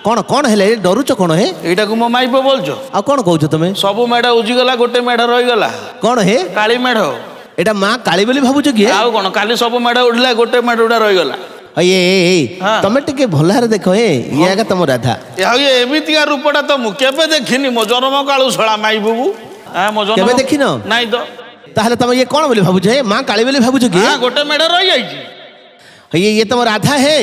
S1: କ'ଣ କ'ଣ ହେଲେ? ଡରୁଛ କ'ଣ ହେ?
S2: ଏଇଟାକୁ ମୋ ମାଇପ ବୋଲଛ?
S1: ଆଉ କ'ଣ କହୁଛ ତମେ?
S2: ସବୁ ମେଢ଼ ଉଜିଗଲା, ଗୋଟେ ମେଢ଼ ରହିଗଲା।
S1: କ'ଣ ହେ?
S2: କାଳି ମେଢ଼।
S1: ଏଇଟା ମା କାଳି ବୋଲି ଭାବୁଛ କି?
S2: ଆଉ କ'ଣ, କାଲି ସବୁ ମେଢ଼ ଉଠିଲା, ଗୋଟେ ମେଢ଼ ଉଡ଼ା ରହିଗଲା।
S1: ଏଇ
S2: ହଁ।
S1: ତମେ ଟିକେ ଭଲରେ ଦେଖ, ଇଏ ଆଗ ତମ ରାଧା।
S2: ଆଉ ଏମିତିକା ରୂପଟା ତ ମୁଁ କେବେ ଦେଖିନି ମୋ ଜନ୍ମ କାଳୁ ଶଳା ମାଇପକୁ। ମୋ ଜନ୍ମ
S1: କେବେ ଦେଖିନ?
S2: ନାଇଁ ତ।
S1: ତାହେଲେ ତମେ ଇଏ କ'ଣ ବୋଲି ଭାବୁଛ? ମା କାଳି ବୋଲି ଭାବୁଛ କି?
S2: ଗୋଟେ ମେଢ଼ ରହିଯାଇଛି।
S1: ଇଏ ତମ ରାଧା ହେ?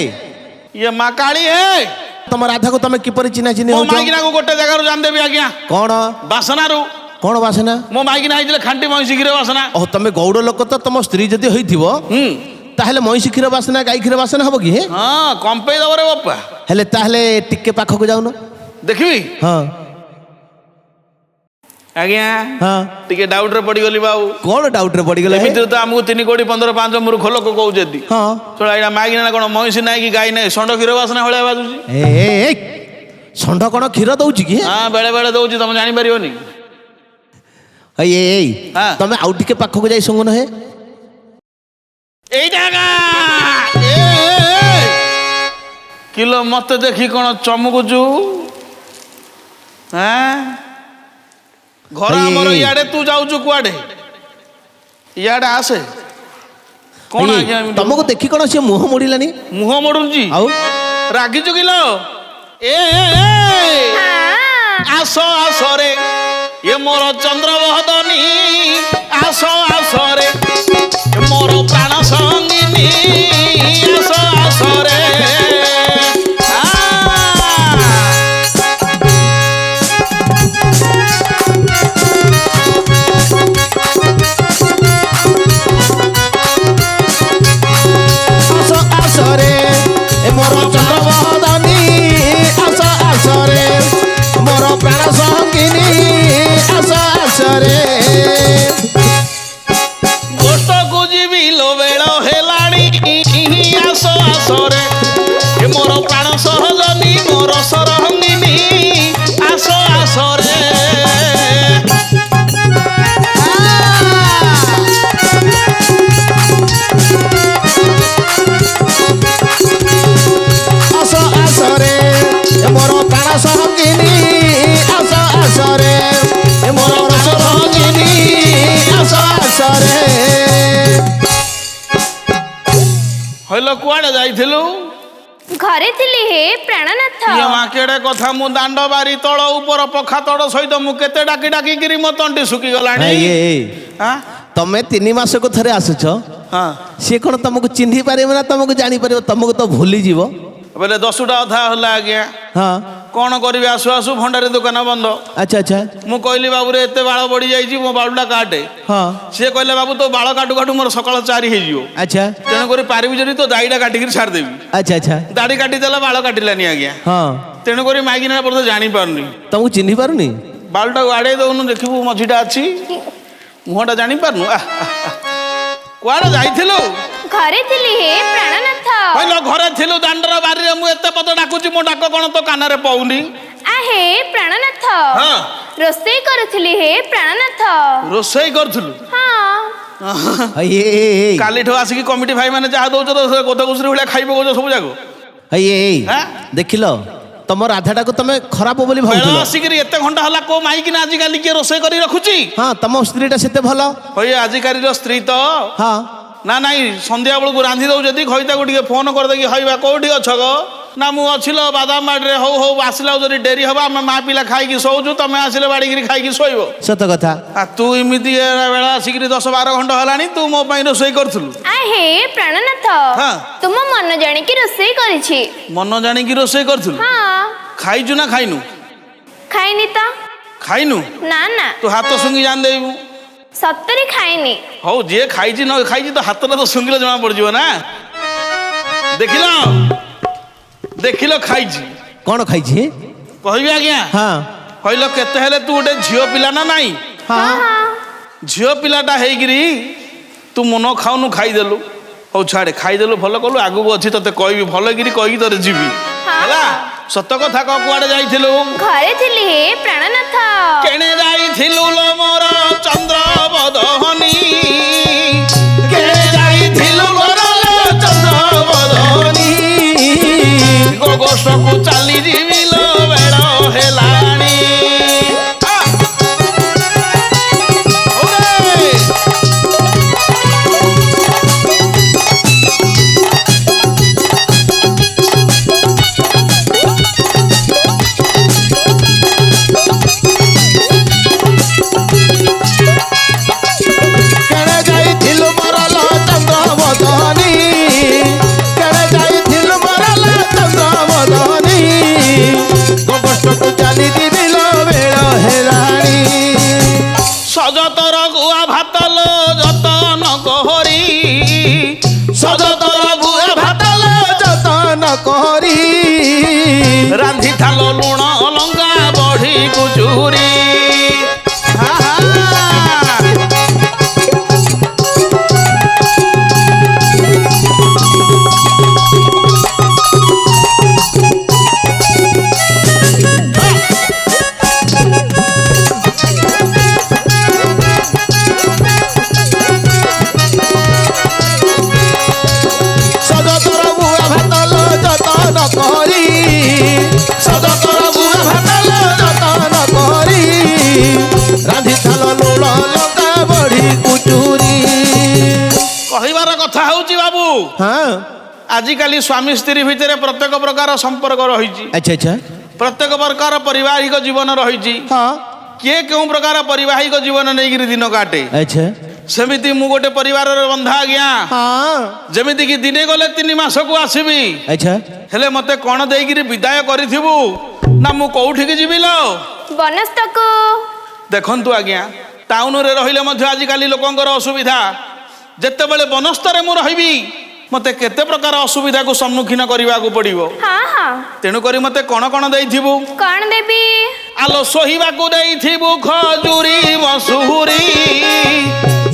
S2: ଇଏ ମା କାଳି ହେ।
S1: ତମ ରାଧାକୁ ତମେ କିପରି ଚିହ୍ନା ଚିହ୍ନି
S2: ମୋ
S1: ହଉଛ?
S2: ମାଇକିନାକୁ ଗୋଟେ ଜାଗାରୁ ଜାଣିଦେବି ଆଜ୍ଞା।
S1: କ'ଣ
S2: ବାସନାରୁ।
S1: କ'ଣ ବାସନା?
S2: ମୋ ମାଇକିନା ହେଇଥିଲେ ଖାଣ୍ଟି ମଇଁଷି କ୍ଷୀର ବାସନା।
S1: ଓହ, ତମେ ଗୌଡ଼ ଲୋକ ତ, ତମ ସ୍ତ୍ରୀ ଯଦି ହୋଇଥିବ ତାହେଲେ ମଇଁଷି କ୍ଷୀର ବାସନା, ଗାଈ କ୍ଷୀର ବାସନା ହବ କି?
S2: ହଁ, କମ୍ପେଇ ଦବ ରେ ବାପା।
S1: ହେଲେ ତାହେଲେ ଟିକେ ପାଖକୁ ଯାଉନ।
S2: ଦେଖିବି।
S1: ହଁ
S2: ଆଜ୍ଞା
S1: ହଁ
S2: ଟିକେ ଡାଉଟରେ ପଡ଼ିଗଲି ବାବୁ।
S1: କ'ଣ ଡାଉଟରେ ପଡ଼ିଗଲା?
S2: ଏମିତିରେ ତ ଆମକୁ 3 କୋଟି 15 ମୂର୍ଖ ଲୋକ କହୁଛନ୍ତି।
S1: ହଁ
S2: ଶଳା ଏଇଟା ମାଇକିନା କ'ଣ ମଇଁଷି ନାହିଁ କି ଗାଈ ନାହିଁ, ଷଣ୍ଢ କ୍ଷୀର ବାସନା ଭଳିଆ ବାଜୁଛି।
S1: ଷଣ୍ଢ କ'ଣ କ୍ଷୀର ଦଉଛି କି?
S2: ହଁ, ବେଳେ ବେଳେ ଦଉଛି, ତମେ ଜାଣିପାରିବନି।
S1: ଏଇ
S2: ହଁ।
S1: ତମେ ଆଉ ଟିକେ ପାଖକୁ ଯାଇ ଶୁଙ୍ଗୁନ। ହେ
S2: ଏଇଟା କିଲୋ ମତେ ଦେଖି କ'ଣ ଚମକୁଛୁ? ଘର ଆମର ଇଆଡେ, ତୁ ଯାଉଛୁ କୁଆଡେ? ଇଆଡେ ଆସେ। କଣ ଆଜ୍ଞା
S1: ତମକୁ ଦେଖି କଣ ସେ ମୁହଁ ମୋଡ଼ିଲାନି?
S2: ମୁହଁ ମୋଡୁଛି?
S1: ଆଉ
S2: ରାଗିଛୁ କିଲ? ଏ ଆସ ଆସରେ ଏ ମୋର ଚନ୍ଦ୍ରବଦନୀ, ଆସ ଆସରେ ମୋର ପ୍ରାଣ ସଙ୍ଗିନୀ, ଆସ ଆସରେ।
S1: ମୋର ଚନ୍ଦ୍ରବଦନୀ, ଆସ ଆସରେ ମୋର ପ୍ରାଣ ସଙ୍ଗିନୀ, ଆସ ଆସରେ।
S2: ଗୋଷ୍ଠକୁ ଯିବି ଲୋ ବେଳ ହେଲାଣି, ଆସ ଆସରେ ମୋର ପ୍ରାଣ ସହଜନୀ, ମୋର ସରଙ୍ଗିନୀ, ଆସ ଆସରେ।
S1: ମୋର ପ୍ରାଣ ସଙ୍ଗିନୀ, ଆସ ଆସରେ ମୋର ରସ ସଙ୍ଗିନୀ, ଆସ ଆସରେ।
S2: ହଇଲ କୁଆଡେ ଯାଇଥିଲୁ?
S3: ଘରେ ଥିଲି ହେ ପ୍ରାଣନାଥ।
S2: କେଡେ କଥା, ମୁଁ ଦାଣ୍ଡ ବାରି ତଳ ଉପର ପଖା ତଳ ସହିତ ମୁଁ କେତେ ଡାକି ଡାକିକିରି ମୋ ତଣ୍ଟି ଶୁଖିଗଲାଣି।
S1: ତମେ 3 ମାସକୁ ଥରେ ଆସୁଛ, ସିଏ କଣ ତମକୁ ଚିହ୍ନି ପାରିବ ନା ତମକୁ ଜାଣିପାରିବ? ତମକୁ ତ ଭୁଲିଯିବ।
S2: ବୋଲେ 10ଟା ଅଧା ହେଲା ଆଜ୍ଞା। କଣ କରିବି, ଆସୁ ଆସୁ ଭଣ୍ଡାରୀ ଦୋକାନ ବନ୍ଦ।
S1: ଆଚ୍ଛା ଆଚ୍ଛା।
S2: ମୁଁ କହିଲି ବାବୁରେ ଏତେ ବାଳ ବଢି ଯାଇଛି, ମୋ ବାଳଟା କାଟେ। ସିଏ କହିଲେ ବାବୁ ତୋ ବାଳ କାଟୁ କାଟୁ ମୋର ସକାଳ 4 ହେଇଯିବ।
S1: ଆଚ୍ଛା।
S2: ତେଣୁକରି ପାରିବି ଯଦି ତୋ ଦାଢ଼ିଟା କାଟିକିରି ଛାଡ଼ିଦେବି।
S1: ଆଚ୍ଛା ଆଚ୍ଛା।
S2: ଦାଢ଼ି କାଟିଦେଲା, ବାଳ କାଟିଲାନି ଆଜ୍ଞା। ତେଣୁକରି ମାଇକିନା ପର୍ଯ୍ୟନ୍ତ ଜାଣିପାରୁନି।
S1: ତମକୁ ଚିହ୍ନି ପାରୁନି?
S2: ବାଳଟାକୁ ଆଡ଼େଇ ଦଉନୁ, ଦେଖିବୁ ମଝିଟା ଅଛି, ମୁହଁଟା ଜାଣିପାରୁନୁ। କୁଆଡେ ଯାଇଥିଲୁ?
S3: ଘରେ ଥିଲି ହେ ପ୍ରାଣନାଥ।
S2: କହିଲ ଘରେ ଥିଲୁ, ଦାଣ୍ଡର ବାରିରେ ମୁଁ ଏତେ ପଦ ଡାକୁଛି, ମୋ ଡାକ କଣ ତୋ କାନରେ ପଉନି?
S3: ହେ ପ୍ରାଣନାଥ, ରୋଷେଇ କରୁଥିଲି ହେ ପ୍ରାଣନାଥ।
S2: ରୋଷେଇ କରୁଥିଲୁ? କାଲିଠୁ ଆସିକି କମିଟି ଭାଇ ମାନେ ଯାହା ଦଉଛ ଗୋଦ ଘୁଷୁରି ଭଳିଆ ଖାଇବ କହୁଛ ସବୁ ଯାକ।
S1: ଦେଖିଲ ତମ ରାଧାଟାକୁ ତମେ ଖରାପ ବୋଲି ଭାବୁଥିଲ।
S2: ଆସିକିରି ଏତେ ଘଣ୍ଟା ହେଲା କୋଉ ମାଇକିନା ଆଜିକାଲି କିଏ ରୋଷେଇ କରି ରଖୁଛି?
S1: ତମ ସ୍ତ୍ରୀଟା ସେତେ ଭଲ?
S2: ଆଜିକାଲିର ସ୍ତ୍ରୀ ତ ନା ନାଇଁ, ସନ୍ଧ୍ୟା ବେଳକୁ ରାନ୍ଧି ଦଉ ଯଦି ଘଇତାକୁ ଟିକେ ଫୋନ କରିଦେଇକି ହଇବା କୋଉଠି ଅଛ ଗো? ନା ମୁଁ ଅଛିଲ ବାଦାମ ବାଡ଼ିରେ। ହଉ ହଉ, ଆସିଲା ଯଦି ଡେରି ହବ, ଆମେ ମା ପିଲା ଖାଇକି ଶୋଉଛୁ, ତମେ ଆସିଲେ ବାଡ଼ିକିରି ଖାଇକି ଶୋଇବ।
S1: ସତ କଥା।
S2: ତୁ ଏମିତି ବେଳା ଆସିକିରି 10-12 ଘଣ୍ଟା ହେଲାଣି, ତୁ ମୋ ପାଇଁ ରୋଷେଇ କରୁଥିଲୁ?
S3: ହେ ପ୍ରାଣନାଥ, ତୁମ ମନ ଜାଣିକି ରୋଷେଇ କରିଛି।
S2: ମନ ଜାଣିକି ରୋଷେଇ କରୁଥିଲୁ? ଖାଇଛୁ ନା ଖାଇନୁ?
S3: ଖାଇନି ତ।
S2: ଖାଇନୁ?
S3: ନା ନା।
S2: ତୁ ହାତ ଶୁଙ୍ଗି ଜାଣି ଦେବୁ।
S3: ସତରେ ଖାଇନି।
S2: ହଉ, ଯିଏ ଖାଇଛି ନ ଖାଇଛି ତ ହାତଟା ତ ଶୁଙ୍ଗିଲେ ଜଣା ପଡିଯିବ ନା। ଦେଖିଲ ଦେଖିଲ ଖାଇଛି।
S1: କଣ ଖାଇଛି
S2: କହିବି ଆଜ୍ଞା? କହିଲ କେତେ ହେଲେ ତୁ ଗୋଟେ ଝିଅ ପିଲା ନା ନାଇଁ? ଝିଅ ପିଲାଟା ହେଇକିରି ତୁ ମନ ଖାଉନୁ, ଖାଇଦେଲୁ। ହଉ ଛାଡେ, ଖାଇଦେଲୁ, ଭଲ କଲୁ, ଆଗକୁ ଅଛି ତତେ କହିବି, ଭଲକିରି କହିକି ତତେ ଯିବି ହେଲା। ସତ କଥା କହ, କୁଆଡେ ଯାଇଥିଲୁ?
S3: ଘରେ ଥିଲି ହେ ପ୍ରାଣନାଥ।
S2: କେଣେ ଯାଇଥିଲୁ ଲୋ ମୋର ଚନ୍ଦ୍ରବଦନୀ? କେଣେ ଯାଇଥିଲୁ ମୋର ଚନ୍ଦ୍ରବଦନୀ? ଗୋଷ୍ଠକୁ ଚାଲି ଯିବି ଲୋ ବେଳ ହେଲାଣି। সজতর গুয়া ভাতল যতন করি, সজতর গুয়া ভাতল যতন করি, রান্ধি থাল লুণ লঙ্কা বড়ি কুচুরি। କଥା ହେଉଛି ବାବୁ
S1: ହଁ
S2: ଆଜିକାଲି ସ୍ୱାମୀ ସ୍ତ୍ରୀ ଭିତରେ ପ୍ରତ୍ୟେକ ପ୍ରକାର ସମ୍ପର୍କ ରହିଛି
S1: ଆଚ୍ଛା ଆଚ୍ଛା
S2: ପ୍ରତ୍ୟେକ ପ୍ରକାର ପାରିବାରିକ ଜୀବନ ରହିଛି
S1: ହଁ
S2: କିଏ କେଉଁ ପ୍ରକାର ପାରିବାରିକ ଜୀବନ ନେଇକିରି ଦିନ କାଟେ
S1: ଆଚ୍ଛା
S2: ସେମିତି ମୁଁ ଗୋଟେ ପରିବାରର ବନ୍ଧା ଆଜ୍ଞା
S1: ହଁ
S2: ଯେମିତିକି ଦିନେ ଗଲେ 3 ମାସକୁ ଆସିବି
S1: ଆଚ୍ଛା
S2: ହେଲେ ମତେ କ'ଣ ଦେଇକିରି ବିଦାୟ କରିଥିବୁ ନା ମୁଁ କୋଉଠିକି ଯିବି ଲୋ
S3: ବନସ୍ତକୁ
S2: ଦେଖନ୍ତୁ ଆଜ୍ଞା ଟାଉନରେ ରହିଲେ ମଧ୍ୟ ଆଜିକାଲି ଲୋକଙ୍କର ଅସୁବିଧା ଯେତେବେଳେ ବନସ୍ତରେ ମୁଁ ରହିବି ମତେ କେତେ ପ୍ରକାର ଅସୁବିଧାକୁ ସମ୍ମୁଖୀନ କରିବାକୁ ପଡ଼ିବ
S3: ହଁ ହଁ
S2: ତେଣୁକରି ମତେ କ'ଣ କ'ଣ ଦେଇଥିବୁ
S3: କଣ ଦେବି
S2: ଆଲୋ ଶୋଇବାକୁ ଦେଇଥିବୁ ଖଜୁରୀ ମସୁରୀ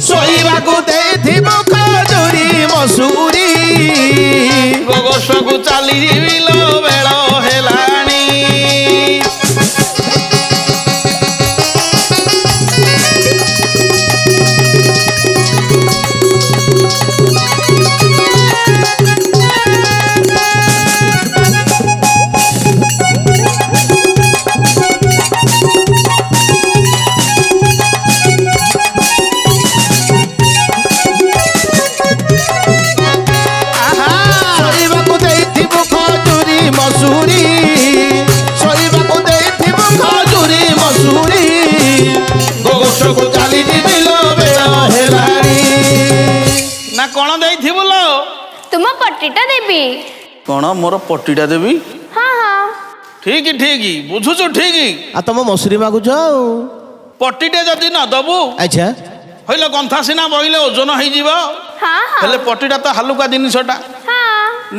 S1: ଶୋଇବାକୁ ଦେଇଥିବ ଖଜୁରୀ ମସୁରୀ
S2: ଗୋଗସକୁ ଚାଲିଯିବି ଲୋ ବେଳ ହେଲାଣି
S1: ଶୋଇବାକୁ ଦେଇଥିବ ଖଜୁରୀ ମସୁରୀ ଶୋଇବାକୁ ଦେଇଥିବ ଖଜୁରୀ ମସୁରୀ ଗୋଗସକୁ ଚାଲିଯିବି ଲୋ ବେଳ ହେଲାଣି
S2: ନା କ'ଣ ଦେଇଥିବୁ ଲୋ
S3: ତୁମ ପଟିଟା ଦେବି
S2: କ'ଣ ମୋର ପଟିଟା ଦେବି
S3: ହଁ ହଁ
S2: ଠିକ ଠିକ ବୁଝୁଛୁ ଠିକ
S1: ଆଉ ତମ ମସୁରୀ ମାଗୁଛ ଆଉ
S2: ପଟିଟେ ଯଦି ନ ଦବୁ
S1: ଆଚ୍ଛା
S2: ହଇଲେ ଗନ୍ଥା ସିନା ବହିଲେ ଓଜନ ହେଇଯିବ
S3: ହଁ ହଁ
S2: ହେଲେ ପଟିଟା ତ ହାଲୁକା ଜିନିଷଟା
S3: ହଁ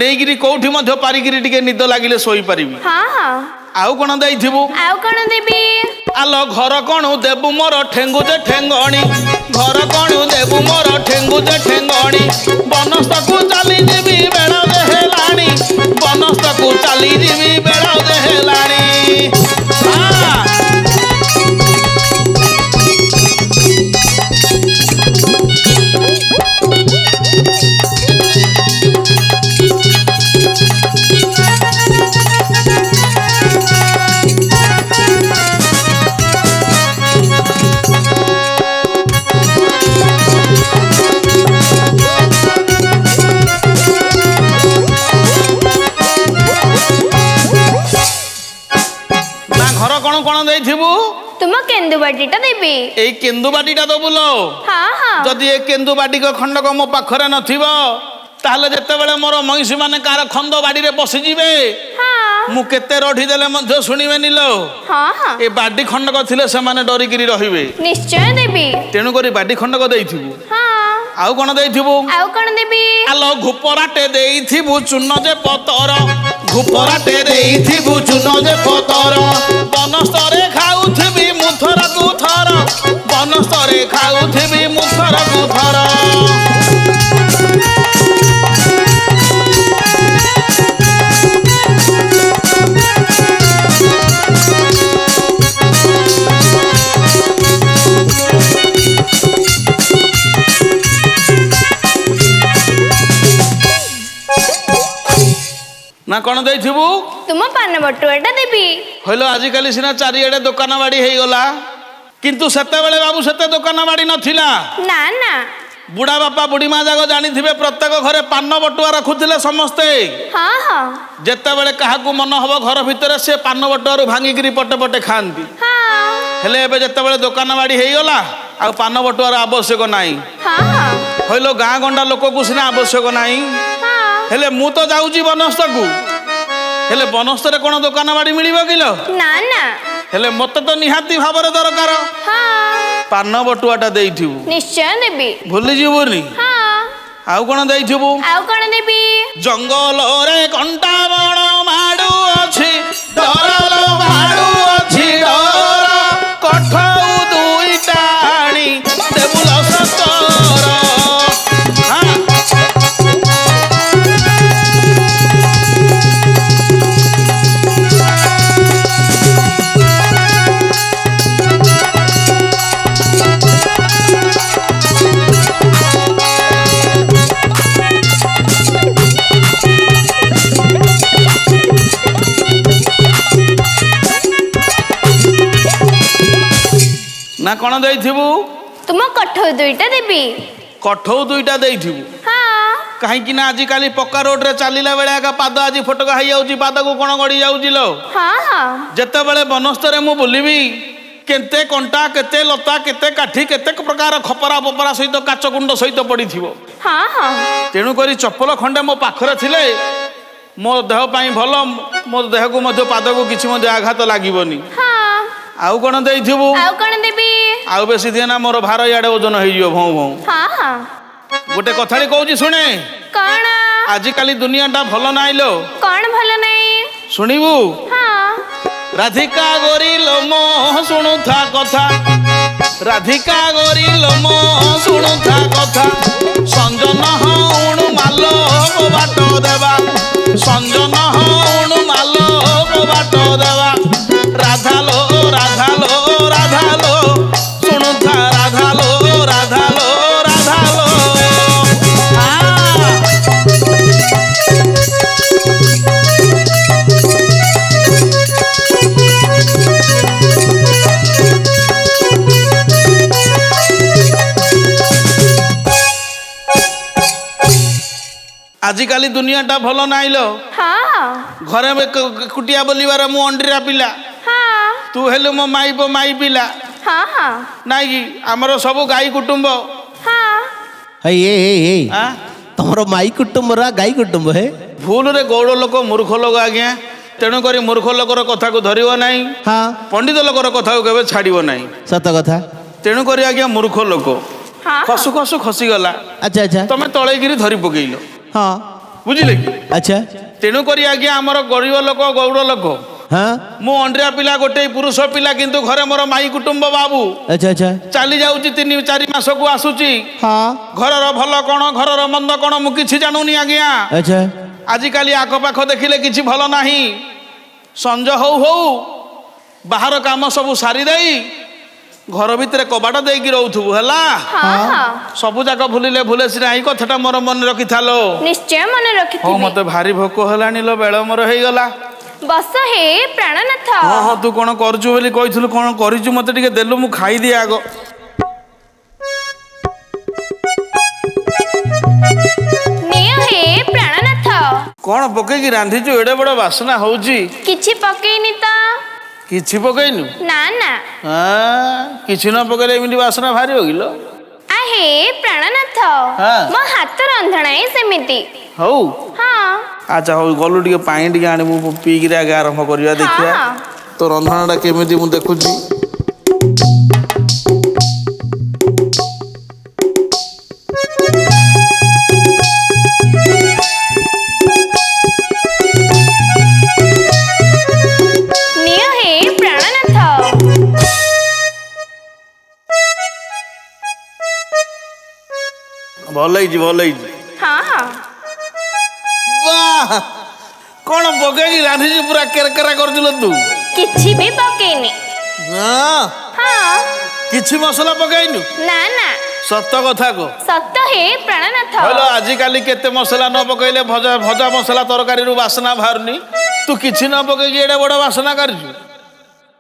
S2: ନେଇକିରି କୋଉଠି ମଧ୍ୟ ପାରିକିରି ଟିକେ ନିଦ ଲାଗିଲେ ଶୋଇପାରିବି
S3: ହଁ ହଁ
S2: ଆଉ କ'ଣ ଦେଇଥିବୁ
S3: ଆଉ କଣ ଦେବି
S2: ଆଲୋ ଘର କ'ଣ ଦେବୁ ମୋର ଠେଙ୍ଗୁଜେ ଠେଙ୍ଗଣି ଘର କ'ଣ ଦେବୁ ମୋର ଠେଙ୍ଗୁଜେ ଠେଙ୍ଗଣି ବନସ୍ତକୁ ଚାଲିଯିବି ବେଳ ଯେ ହେଲାଣି ବନସ୍ତକୁ ଚାଲିଯିବି ବେଳ ଯେ ହେଲାଣି ନା ଘର କ'ଣ କ'ଣ ଦେଇଥିବୁ
S3: ତୁମ କେନ୍ଦୁବାଟିଟା ଦେବି
S2: ଏଇ କେନ୍ଦୁବାଟିଟା ଦବୁ ଲୋ
S3: ହଁ ହଁ
S2: ଯଦି ଏ କେନ୍ଦୁବାଟିକ ଖଣ୍ଡକ ମୋ ପାଖରେ ନଥିବ ତାହେଲେ ଯେତେବେଳେ ମୋର ମଇଁଷି ମାନେ କାହାର ଖଣ୍ଡ ବାଡ଼ିରେ ପଶିଯିବେ
S3: ହଁ
S2: ମୁଁ କେତେ ରଢି ଦେଲେ ମଧ୍ୟ ଶୁଣିବେନି ଲୋ
S3: ହଁ ହଁ
S2: ଏ ବାଡି ଖଣ୍ଡକ ଥିଲେ ସେମାନେ ଡରିକିରି ରହିବେ
S3: ନିଶ୍ଚୟ ଦେବି
S2: ତେଣୁକରି ବାଡି ଖଣ୍ଡକ ଦେଇଥିବୁ
S3: ହଁ
S2: ଆଉ କ'ଣ ଦେଇଥିବୁ
S3: ଆଉ କଣ ଦେବି
S2: ଆଲୋ ଘୁପରାଟେ ଦେଇଥିବୁ ଚୂନ ଯେ ପତର ଘୁପରାଟେ ଦେଇଥିବୁ ଚୂନ ଯେ ପତର ବନସ୍ତରେ ଖାଉଥିବି ମୁଁ ଥରକୁ ଥର ବନସ୍ତରେ ଖାଉଥିବି ମୁଁ ଥରକୁ ଥର ନା କ'ଣ ଦେଇଥିବୁ
S3: ତୁମ ପାନ ବଟୁଆଟା ଦେବି
S2: ହଇଲୋ ଆଜିକାଲି ସିନା ଚାରିଆଡ଼େ ଦୋକାନ ବାଡ଼ି ହେଇଗଲା କିନ୍ତୁ ସେତେବେଳେ ବାବୁ ସେତେ ଦୋକାନ ବାଡ଼ି ନଥିଲା
S3: ନା ନା
S2: ବୁଢ଼ା ବାପା ବୁଢ଼ୀ ମା ଯାକ ଜାଣିଥିବେ ପ୍ରତ୍ୟେକ ଘରେ ପାନ ବଟୁଆ ରଖୁଥିଲେ ସମସ୍ତେ
S3: ହଁ ହଁ
S2: ଯେତେବେଳେ କାହାକୁ ମନ ହବ ଘର ଭିତରେ ସେ ପାନ ବଟୁଆରୁ ଭାଙ୍ଗିକିରି ପଟେ ପଟେ ଖାଆନ୍ତି
S3: ହଁ
S2: ହେଲେ ଏବେ ଯେତେବେଳେ ଦୋକାନ ବାଡ଼ି ହେଇଗଲା ଆଉ ପାନ ବଟୁଆର ଆବଶ୍ୟକ ନାହିଁ
S3: ହଁ ହଁ
S2: ହଇଲୋ ଗାଁ ଗଣ୍ଡା ଲୋକକୁ ସିନା ଆବଶ୍ୟକ ନାହିଁ ହେଲେ ମୁଁ ତ ଯାଉଛି ବନସ୍ତକୁ ହେଲେ ବନସ୍ତରେ କ'ଣ ଦୋକାନ ବାଡ଼ି ମିଳିବ କିଲୋ
S3: ନା ନା
S2: ହେଲେ ମତେ ତ ନିହାତି ଭାବରେ ଦରକାର
S3: ହଁ
S2: ପାନ ବଟୁଆଟା ଦେଇଥିବୁ
S3: ନିଶ୍ଚୟ ଦେବି
S2: ଭୁଲିଯିବୁନି
S3: ହଁ
S2: ଆଉ କ'ଣ ଦେଇଥିବୁ
S3: ଆଉ କଣ ଦେବି
S2: ଜଙ୍ଗଲରେ କଣ୍ଟା ବଣ ମାଡୁ ଅଛି ଡର ମାଡୁ ଅଛି ଡର କଠଉ ଦୁଇଟା ଆଣି ଦେବୁଲ ସତର ନା କ'ଣ ଦେଇଥିବୁ
S3: ତୁମ କଠଉ ଦୁଇଟା ଦେବି
S2: କଠଉ ଦୁଇଟା ଦେଇଥିବୁ
S3: ହଁ
S2: କାହିଁକି ନା ଆଜିକାଲି ପକ୍କା ରୋଡରେ ଚାଲିଲା ବେଳେ ଏକା ପାଦ ଆଜି ଫୋଟକା ହେଇଯାଉଛି, ପାଦକୁ କଣ ଗଡ଼ି ଯାଉଛି ଲୋ।
S3: ହଁ ହଁ
S2: ଯେତେବେଳେ ବନସ୍ତରେ ମୁଁ ବୁଲିବି କେତେ କଣ୍ଟା କେତେ ଲତା କେତେ କାଠି କେତେ ପ୍ରକାର ଖପରା ପପରା ସହିତ କାଚ କୁଣ୍ଡ ସହିତ ପଡ଼ିଥିବ।
S3: ହଁ ହଁ
S2: ତେଣୁକରି ଚପଲ ଖଣ୍ଡେ ମୋ ପାଖରେ ଥିଲେ ମୋ ଦେହ ପାଇଁ ଭଲ, ମୋ ଦେହକୁ ମଧ୍ୟ ପାଦକୁ କିଛି ମଧ୍ୟ ଆଘାତ ଲାଗିବନି।
S3: ହଁ
S2: ଆଉ କଣ ଦେଇଥିବୁ?
S3: ଆଉ କଣ ଦେବି?
S2: ଆଉ ବେଶୀ ଦିଏ ନା, ମୋର ଭାର ଇଆଡ଼େ ଓଜନ ହେଇଯିବ ଭଉଁ ଭଉଁ।
S3: ହଁ ହଁ
S2: ଗୋଟେ କଥାଟି କହୁଛି ଶୁଣେ।
S3: କଣ?
S2: ଆଜିକାଲି ଦୁନିଆଟା ଭଲ ନାହିଁ ଲୋ।
S3: କଣ ଭଲ ନାହିଁ?
S2: ଶୁଣିବୁ?
S3: ହଁ
S2: ରାଧିକା ଗୋରିଲ ମୋ ଶୁଣୁଥା କଥା, ରାଧିକା ଗୋରିଲ ମୋ ଶୁଣୁଥା କଥା, ସଞ୍ଜନ ହଉଣୁ ମାଲ ବାଟ ଦେବା, ସଞ୍ଜନ ହଉଣୁ ମାଲ ବାଟ ଦେବା, ରାଧାଲୋ ରାଧାଲୋ ରାଧାଲୋ ଶୁଣୁଥା, ରାଧାଲୋ ରାଧାଲୋ ରାଧାଲୋ। ଆଜିକାଲି ଦୁନିଆଟା ଭଲ ନାହିଁ ଲୋ।
S3: ହଁ
S2: ଘରେ ଏକୁଟିଆ ବୋଲିବାର ମୁଁ ଅଣ୍ଡିରା ପିଲା,
S3: ହଁ
S2: ତୁ ହେଲୁ ମୋ ମାଇ ପିଲା
S3: ହଁ ହଁ
S2: ନାଇଁ କି? ଆମର ସବୁ ଗାଈ କୁଟୁମ୍ବ।
S3: ହଁ
S1: ଏଇ
S2: ଆଁ?
S1: ତମର ମାଇ କୁଟୁମ୍ବ ରା ଗାଈ କୁଟୁମ୍ବ ହେ?
S2: ଭୁଲରେ ଗୌଡ଼ ଲୋକ ମୂର୍ଖ ଲୋକ ଆଜ୍ଞା, ତେଣୁକରି ମୂର୍ଖ ଲୋକର କଥାକୁ ଧରିବ ନାହିଁ,
S1: ହଁ
S2: ପଣ୍ଡିତ ଲୋକର କଥାକୁ କେବେ ଛାଡ଼ିବ ନାହିଁ।
S1: ସତ କଥା।
S2: ତେଣୁକରି ଆଜ୍ଞା ମୂର୍ଖ ଲୋକ
S3: ହଁ
S2: ଖସୁ ଖସୁ ଖସିଗଲା,
S1: ଆଚ୍ଛା ଆଚ୍ଛା
S2: ତମେ ତଳେଇକିରି ଧରି ପକେଇଲ,
S1: ହଁ
S2: ବୁଝିଲେ କି?
S1: ଆଚ୍ଛା
S2: ତେଣୁକରି ଆଜ୍ଞା ଆମର ଗରିବ ଲୋକ ଗୌଡ଼ ଲୋକ,
S1: ହଁ
S2: ମୁଁ ଅଣ୍ଡିରା ପିଲା, ଗୋଟେ ପୁରୁଷ ପିଲା, କିନ୍ତୁ ଘରେ ମୋର ମାଇ କୁଟୁମ୍ବ ବାବୁ
S1: ଆଚ୍ଛା ଆଚ୍ଛା
S2: ଚାଲି ଯାଉଛି, 3-4 ମାସକୁ ଆସୁଛି।
S1: ହଁ
S2: ଘରର ଭଲ କଣ ଘରର ମନ୍ଦ କଣ ମୁଁ କିଛି ଜାଣୁନି ଆଜ୍ଞା।
S1: ଆଚ୍ଛା
S2: ଆଜିକାଲି ଆଖପାଖ ଦେଖିଲେ କିଛି ଭଲ ନାହିଁ। ସଞ୍ଜ ହଉ ହଉ ବାହାର କାମ ସବୁ ସାରି ଦେଇ ଘର ଭିତରେ କବାଟ ଦେଇକି ରହୁଥିବୁ ହେଲା।
S3: ହଁ ହଁ
S2: ସବୁ ଯାକ ଭୁଲିଲେ ଭୁଲେ ସିନା, ଏଇ କଥାଟା ମୋର ମନେ ରଖିଥାଲୋ।
S3: ନିଶ୍ଚୟ ମନେ
S2: ହଉ,
S3: ରଖିଥିବି।
S2: ମତେ ଭାରି ଭୋକ ହେଲାଣି ଲୋ, ବେଳ ମୋର ହେଇଗଲା।
S3: ବସ ହେ ପ୍ରାଣନାଥ।
S2: ହଁ ହଁ, ତୁ କଣ କରୁଛୁ ବୋଲି କହିଥିଲୁ, କଣ କରିଛୁ ମତେ ଟିକେ ଦେଲୁ, ମୁଁ ଖାଇଦିଏ ଆଗ।
S3: ନିଅ ହେ ପ୍ରାଣନାଥ।
S2: କଣ ପକେଇକି ରାନ୍ଧିଛୁ? ଏଡେ ବଡ ବାସ୍ନା ହଉଛି।
S3: କିଛି ପକେଇନି ତ।
S2: କିଛି ପକେଇନୁ?
S3: ନା ନା
S2: କିଛି ନ ପକେଇଲେ ଏମିତି ବାସ୍ନା ବାହାରିବ କିଲୋ?
S3: ହେ ପ୍ରାଣନାଥ,
S2: ହଁ।
S3: ମୋ ହାତ ରନ୍ଧଣା ସେମିତି।
S2: ହଉ
S3: ହଁ
S2: ଆଚ୍ଛା, ହଉ, ଗଲୁ ଟିକେ ପାଣି ଟିକେ ଆଣିବୁ, ପିଇକିରି ଆଗେ ଆରମ୍ଭ କରିବା। ଦେଖିବା
S3: ହଁ।
S2: ତୋ ରନ୍ଧଣାଟା କେମିତି ମୁଁ ଦେଖୁଛି।
S3: ନିଅ ହେ ପ୍ରାଣନାଥ।
S2: ଭଲ ହେଇଛି, ଭଲ ହେଇଛି।
S3: ହଁ ହଁ
S2: ବାଃ, କଣ ପକେଇକି ରାନ୍ଧିଛୁ? ପୁରା କେରକେରା କରୁଥିଲ ତୁ।
S3: କିଛି ବି ପକେଇନି।
S2: ହଁ,
S3: ହଁ
S2: କିଛି ମସଲା ପକେଇନୁ?
S3: ନା ନା
S2: ସତ କଥା କହ।
S3: ସତ ହେ ପ୍ରାଣନାଥ।
S2: କହିଲ ଆଜିକାଲି କେତେ ମସଲା ନ ପକେଇଲେ ଭଜା ମସଲା ତରକାରୀରୁ ବାସ୍ନା ବାହାରୁନି, ତୁ କିଛି ନ ପକେଇକି ଏଡେ ବଡ ବାସ୍ନା କରିଛୁ।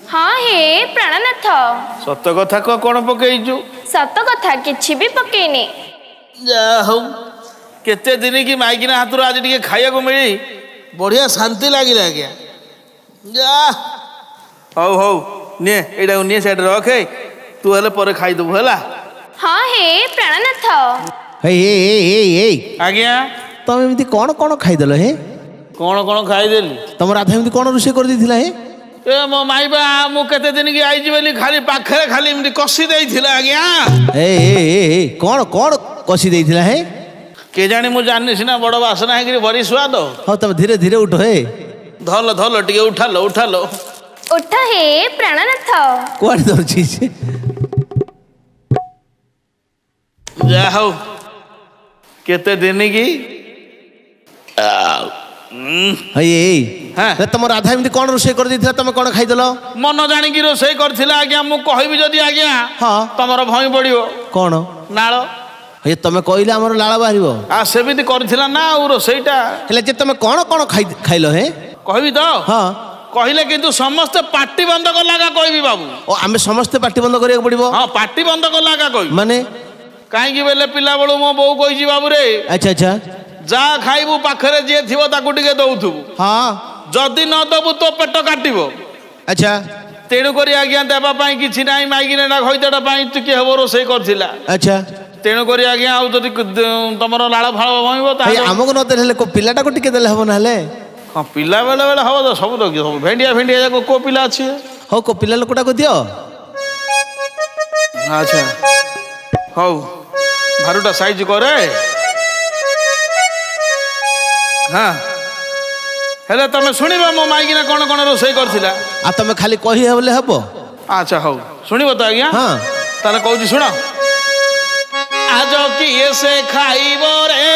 S3: ହଁ ହେ ପ୍ରାଣନାଥ।
S2: ସତ କଥା କହ, କଣ ପକେଇଛୁ?
S3: ସତ କଥା, କିଛି ବି ପକେଇନି।
S2: ଯାହା ହଉ, କେତେ ଦିନ କି ମାଇକିନା ହାତରୁ ଆଜି ଟିକେ ଖାଇବାକୁ ମିଳି ବଢିଆ ଶାନ୍ତି ଲାଗିଲା ଆଜ୍ଞା। ଯା ହଉ ହଉ, ନିଏ ଏଇଟାକୁ, ନିଏ ସାଇଡ୍ ରଖେ, ତୁ ହେଲେ ପରେ ଖାଇଦେବୁ ହେଲା।
S3: ହଁ ହେ ପ୍ରାଣନାଥ।
S2: ଆଜ୍ଞା,
S1: ତମେ ଏମିତି କଣ କଣ ଖାଇଦେଲ ହେ?
S2: କଣ କଣ ଖାଇଦେଲି?
S1: ତମ ରାଧା ଏମିତି କଣ ରୋଷେଇ କରିଦେଇଥିଲା ହେ?
S2: ଏ ମୋ ମାଇବା, ମୁଁ କେତେ ଦିନ କି ଆଇଛି ବୋଲି ଖାଲି ପାଖରେ ଖାଲି ଏମିତି କଷି ଦେଇଥିଲା ଆଜ୍ଞା।
S1: କଣ କଣ କଷି ଦେଇଥିଲା ହେ?
S2: କେଜାଣି, ମୁଁ ଜାଣିନି ସିନା, ବଡ ବାସନା ହେଇକିରି ଭାରି ସ୍ୱାଦ।
S1: ହଉ ତମେ ଧୀରେ ଧୀରେ ଉଠ ହେ।
S2: ଧଲ ଧଲ ଟିକେ, ଉଠାଲୋ ଉଠାଲୋ।
S3: ଉଠ ହେ ପ୍ରାଣନାଥ।
S1: କୁଆଡେ ଧରୁଛି ସେ?
S2: ଯାହା ହଉ, କେତେ ଦିନ କି ହଁ।
S1: ତମ ରାଧା ଏମିତି କଣ ରୋଷେଇ କରିଦେଇଥିଲା, ତମେ କଣ ଖାଇଦେଲ?
S2: ମନ ଜାଣିକି ରୋଷେଇ କରିଥିଲା ଆଜ୍ଞା। ମୁଁ କହିବି ଯଦି ଆଜ୍ଞା,
S1: ହଁ,
S2: ତମର ଭଇଁ ପଡିବ।
S1: କଣ?
S2: ନାଳ।
S1: ତମେ କହିଲେ ଆମର ଲାଳ ବାହାରିବ।
S2: ସେମିତି କରିଥିଲା ନା ଆଉ ରୋଷେଇଟା।
S1: ହେଲେ ଯେ ତମେ କଣ କଣ ଖାଇଲ ହେ?
S2: କହିବି ତ?
S1: ହଁ।
S2: କହିଲେ କିନ୍ତୁ ସମସ୍ତେ ପାଟି ବନ୍ଦ କଲାକା କହିବି ବାବୁ।
S1: ଓ, ଆମେ ସମସ୍ତେ ପାଟି ବନ୍ଦ କରିବାକୁ ପଡିବ?
S2: ହଁ, ପାଟି ବନ୍ଦ କଲାକା କହିବି।
S1: ମାନେ?
S2: କାହିଁକି ବେଲେ ପିଲା ବେଳୁ ମୋ ବୋଉ କହିଛି ବାବୁରେ,
S1: ଆଚ୍ଛା ଆଚ୍ଛା,
S2: ଯାହା ଖାଇବୁ ପାଖରେ ଯିଏ ଥିବ ତାକୁ ଟିକେ ଦଉଥିବୁ।
S1: ହଁ
S2: ଯଦି ନ ଦବୁ ତୋ ପେଟ କାଟିବ।
S1: ଆଚ୍ଛା
S2: ତେଣୁକରି ଆଜ୍ଞା ଦେବା ପାଇଁ କିଛି ନାହିଁ, ମାଇକିନା ଖଇତେଟା ପାଇଁ ଟିକେ ହବ ରୋଷେଇ କରିଥିଲା।
S1: ଆଚ୍ଛା
S2: ତେଣୁକରି ଆଜ୍ଞା ଆଉ ଯଦି ତମର ଲାଳ ଫାଳ ଭମିବ
S1: ଭାଇ
S2: ତାହେଲେ
S1: ଆମକୁ ନ ଦେଲେ ହେଲେ ପିଲାଟାକୁ ଟିକେ ଦେଲେ ହବ ନହେଲେ।
S2: ହଁ ପିଲା ବେଳେ ବେଳେ ହବ ତ ସବୁ ତ ସବୁ ଭେଣ୍ଡିଆ ଯାକ କୋଉ ପିଲା ଅଛି।
S1: ହଉ ପିଲା ଲୋକଟାକୁ ଦିଅ।
S2: ଆଚ୍ଛା ହଉ ଭାରୁଟା ସାଇଜ କରେ। ହଁ ହେଲେ ତମେ ଶୁଣିବ ମୋ ମାଇକିନା କଣ କଣ ରୋଷେଇ କରିଥିଲା।
S1: ଆଉ ତମେ ଖାଲି କହିଲେ ହବ।
S2: ଆଚ୍ଛା ହଉ ଶୁଣିବ ତ ଆଜ୍ଞା।
S1: ହଁ
S2: ତାହେଲେ କହୁଛି ଶୁଣ। ଆଜ କିଏ ସେ ଖାଇବ ରେ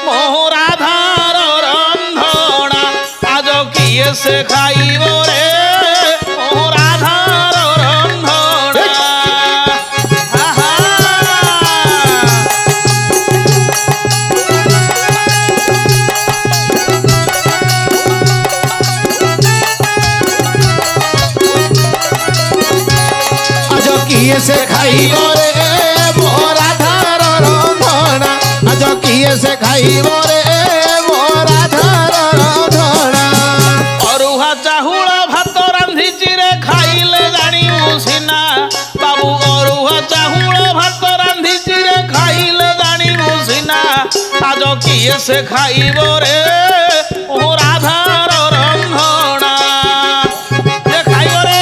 S2: ମୋ ରାଧାର ରନ୍ଧଣା, ଆଜ କିଏ ସେ ଖାଇବ ରେ ମୋ ରାଧାର ରନ୍ଧଣା।
S1: আজ কিয়ে সে খাইব রে মো রাধার রন্ধনা, আজ কিয়ে সে খাইব রে মো রাধার রন্ধনা।
S2: অরুহা চাহুଳ ভাত রাঁধিছি রে খাইলে জানিবু সিনা, বাবু অরুহা চাহুଳ ভাত রাঁধিছি রে খাইলে জানিবু সিনা, আজ কিয়ে সে খাইব রে ও রাধার রন্ধনা। কে খাইব রে?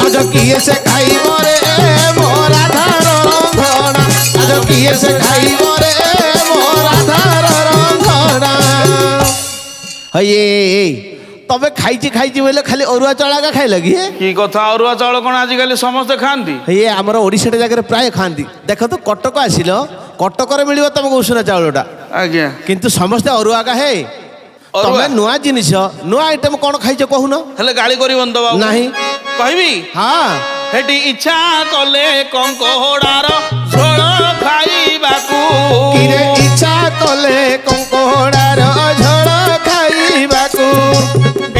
S1: আজ কিয়ে সে খাইব রে মো রাধার রন্ধনা, আজ কিয়ে সে খাইব রে মো রাধার রন্ধনা। হইয়ে তবে খাইছি খাইছি বলে খালি অরুয়া চাউଳ খাইল কি?
S2: কি কথা, অরুয়া চাউଳ কଣ আଜିকালি ସମସ୍ତେ ଖାଆନ୍ତି?
S1: ଇଏ ଆମର ଓଡ଼ିଶାଟା ଜାଗାରେ ପ୍ରାୟ ଖାଆନ୍ତି। ଦେଖନ୍ତୁ କଟକ ଆସିଲ, କଟକରେ ମିଳିବ ତମକୁ ଉଷୁନା ଚାଉଳଟା,
S2: ଆଜ୍ଞା
S1: କିନ୍ତୁ ସମସ୍ତେ ଅରୁଆ ଏକା ହେ। ତମେ ନୂଆ ଜିନିଷ ନୂଆ ଆଇଟମ କ'ଣ ଖାଇଛ କହୁନ?
S2: ହେଲେ ଗାଳି କରିବନି ତ ବାବୁ?
S1: ନାହିଁ
S2: କହିବି।
S1: ହଁ
S2: ହେଠି ଇଚ୍ଛା କଲେ କଙ୍କଡାର ଝୋଳ ଖାଇବାକୁ,
S1: କିରେ ଇଚ୍ଛା କଲେ କଙ୍କଡାର ଝୋଳ ଖାଇବାକୁ,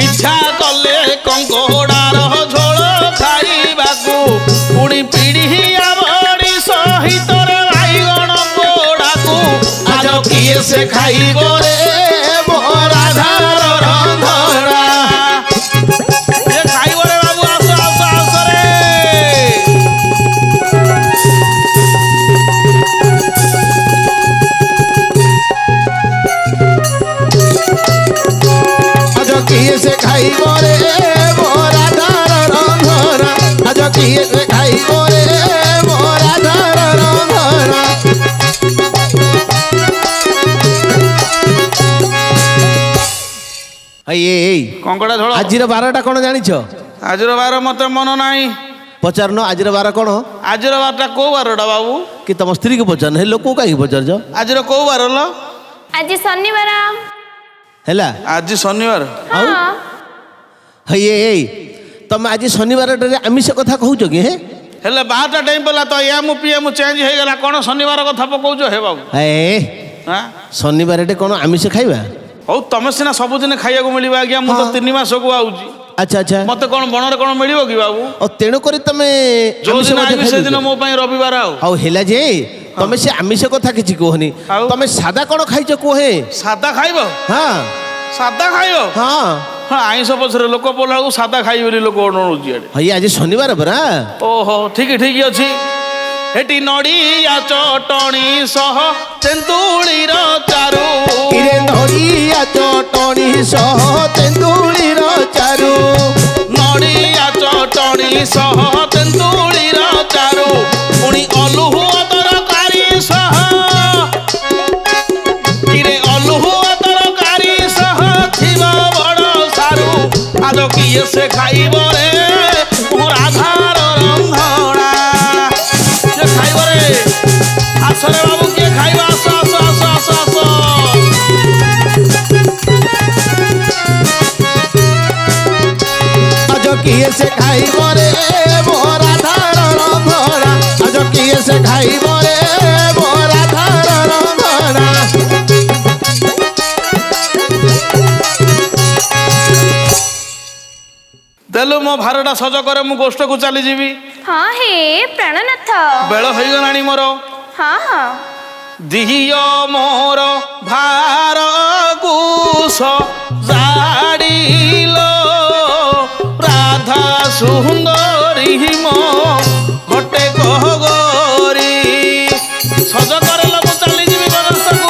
S2: ଇଚ୍ଛା କଲେ କଙ୍କଡାର ଝୋଳ ଖାଇବାକୁ, ପୁଣି ପିଢ଼ିଆ ବଡ଼ି ସହିତରେ ବାଇଗଣ ପୋଡ଼ାକୁ, ଆଜ କିଏ ସେ ଖାଇବ ରେ
S1: ମୋ ରାଧାର ରନ୍ଧଣା।
S2: କିଏ ଖାଇବ ରେ ବାବୁ? ଆସ ଆସ ଆସ ରେ।
S1: আজ কিয়ে সে খাইব রে ମୋ ରାଧାର ରନ୍ଧଣା, আজ কিয়ে সে খাইব রে ମୋ রাধার রন্ধনা। ଏଇ
S2: କଙ୍କଡା ଝୋଳ।
S1: ଆଜିର ବାରଟା କ'ଣ ଜାଣିଛ?
S2: ଆଜିର ବାର ମତେ ମନ ନାହିଁ।
S1: ପଚାରୁନ ଆଜିର ବାର କ'ଣ?
S2: ଆଜିର ବାରଟା କୋଉ ବାରଟା ବାବୁ?
S1: କି ତମ ସ୍ତ୍ରୀକୁ ପଚାରୁନ, ହେ ଲୋକକୁ କାହିଁକି ପଚାରୁଛ?
S2: ଆଜିର କୋଉ ବାର ଲୋ?
S3: ଆଜି ଶନିବାର।
S1: ହେଲା
S2: ଆଜି ଶନିବାର।
S3: ହଁ
S1: ଏଇ ତମେ ଆଜି ଶନିବାରଟାରେ ଆମିଷ କଥା କହୁଛ କି? ହେ
S2: ହେଲେ ବାରଟା ଟାଇମ୍ ପଡ଼ିଲା ତ ମୁଁ ପିଏ ମୁଁ ଚେଞ୍ଜ ହେଇଗଲା, କ'ଣ ଶନିବାର କଥା ପକଉଛ ହେ ବାବୁ? ହାଁ
S1: ଶନିବାରଟେ କ'ଣ ଆମିଷ ଖାଇବା?
S2: ହଉ ତମେ ସିନା ସବୁଦିନ ଖାଇବାକୁ ମିଳିବ ଆଜ୍ଞା, ମୁଁ ତ 3 ମାସକୁ ଆଉଛି।
S1: ଆଚ୍ଛା ଆଚ୍ଛା
S2: ମତେ କ'ଣ ବଣରେ କ'ଣ ମିଳିବ କି ବାବୁ?
S1: ତେଣୁ କରି ତମେ
S2: ଯୋଉଦିନ ଆଇବି ସେଦିନ ମୋ ପାଇଁ ରବିବାର। ଆଉ
S1: ହଉ ହେଲା ଯେ ତମେ ସେ ଆମିଷ କଥା କିଛି କୁହନି,
S2: ଆଉ?
S1: ତମେ ସାଦା କ'ଣ ଖାଇଛ କୁହେ?
S2: ସାଦା ଖାଇବ?
S1: ହଁ
S2: ସାଦା ଖାଇବ?
S1: ହଁ
S2: ହଁ ଆଇଁଷ ପଛରେ ଲୋକ ପଡ଼ିଲା ବେଳକୁ ସାଦା ଖାଇବି ବୋଲି ଲୋକ ଅନଉଛି ଆଡ଼େ।
S1: ହଇ ଆଜି ଶନିବାର ପରା।
S2: ଓହୋ ଠିକ ଅଛି। ହେଠି ନଡ଼ିଆ ଚଟଣି ସହ ତେନ୍ତୁଳିର ଚାରୁ,
S1: କିରେ ନଡ଼ିଆ ଚଟଣି ସହ ତେନ୍ତୁଳିର ଚାରୁ,
S2: ନଡ଼ିଆ ଚଟଣି ସହ ତେନ୍ତୁଳିର ଚାରୁ, ପୁଣି ଅଲୁହୁଅ ତରକାରୀ ସହ, କିରେ ଅଲୁହୁଅ ତରକାରୀ ସହ ଥିବ ବଡ଼ ସାରୁ, ଆଜ କିଏ ସେ ଖାଇବ ରେ ମୋ ରାଧାର ରନ୍ଧଣା। କିଏ ଖାଇବ ରେ? ଆସରେ ବାବୁ କିଏ ଖାଇବ? ଆସ ଆସ ଆସ ଆସ ଆସ।
S1: আজ কিয়ে সে খাইব রে ମୋ ରାଧାର ରନ୍ଧଣା, আজ কিয়ে সে খাইব রে
S2: ଭାରୁଟା ସଜ କରେ ମୁଁ ଗୋଷ୍ଠକୁ ଚାଲିଯିବି।
S3: ହଁ ହେ ପ୍ରାଣନାଥ।
S2: ବେଳ ହେଇଗଲାଣି ମୋର।
S3: ହଁ ହଁ।
S2: ଦିଅ ମୋର ଭାରକୁ ସଜାଡ଼ିଲ ରାଧା ସୁନ୍ଦରୀ ମୋ ଘଟେ କହଗରି ସଜ କରେଲ ମୁଁ ଚାଲିଯିବି ବନସ୍ତକୁ।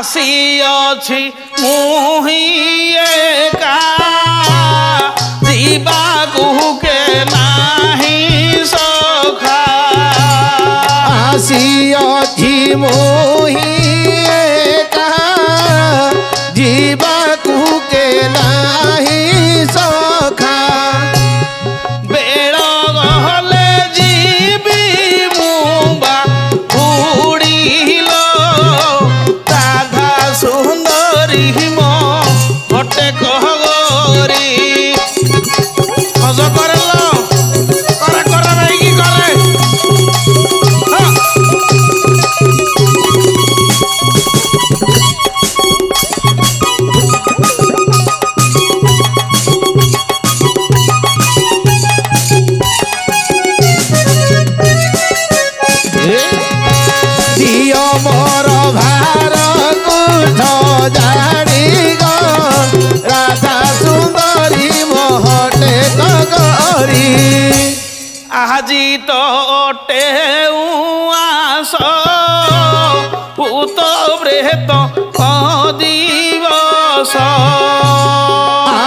S2: ଆସିଅଛି ମୁହିଁ ଏକା ଯିବାକୁ କେ ନାହିଁ ସଖା।
S1: ଆସିଅଛି ମୁହିଁ ଏକା ଯିବାକୁ କେ ନାହିଁ ସଖା।
S2: ବେଳ ଗଲେ ଯିବି ମୁଁ ବା ବୁଡ଼ିଲ ସୁନ୍ଦରୀ ମୋ ଘଟେ କହଗରି ସଜ କରେଲ କରେ କରେ ନେଇକି କରେ।
S1: ଦିଅ ମୋର ଭାରକୁ ସଜାଡ଼ି ରାଧା ସୁନ୍ଦରୀ ମୋହଟେ କଗରି।
S2: ଆଜି ତ ଅଟେ ଉଆସ ପୁତ ବ୍ରେତ ଦିବସ।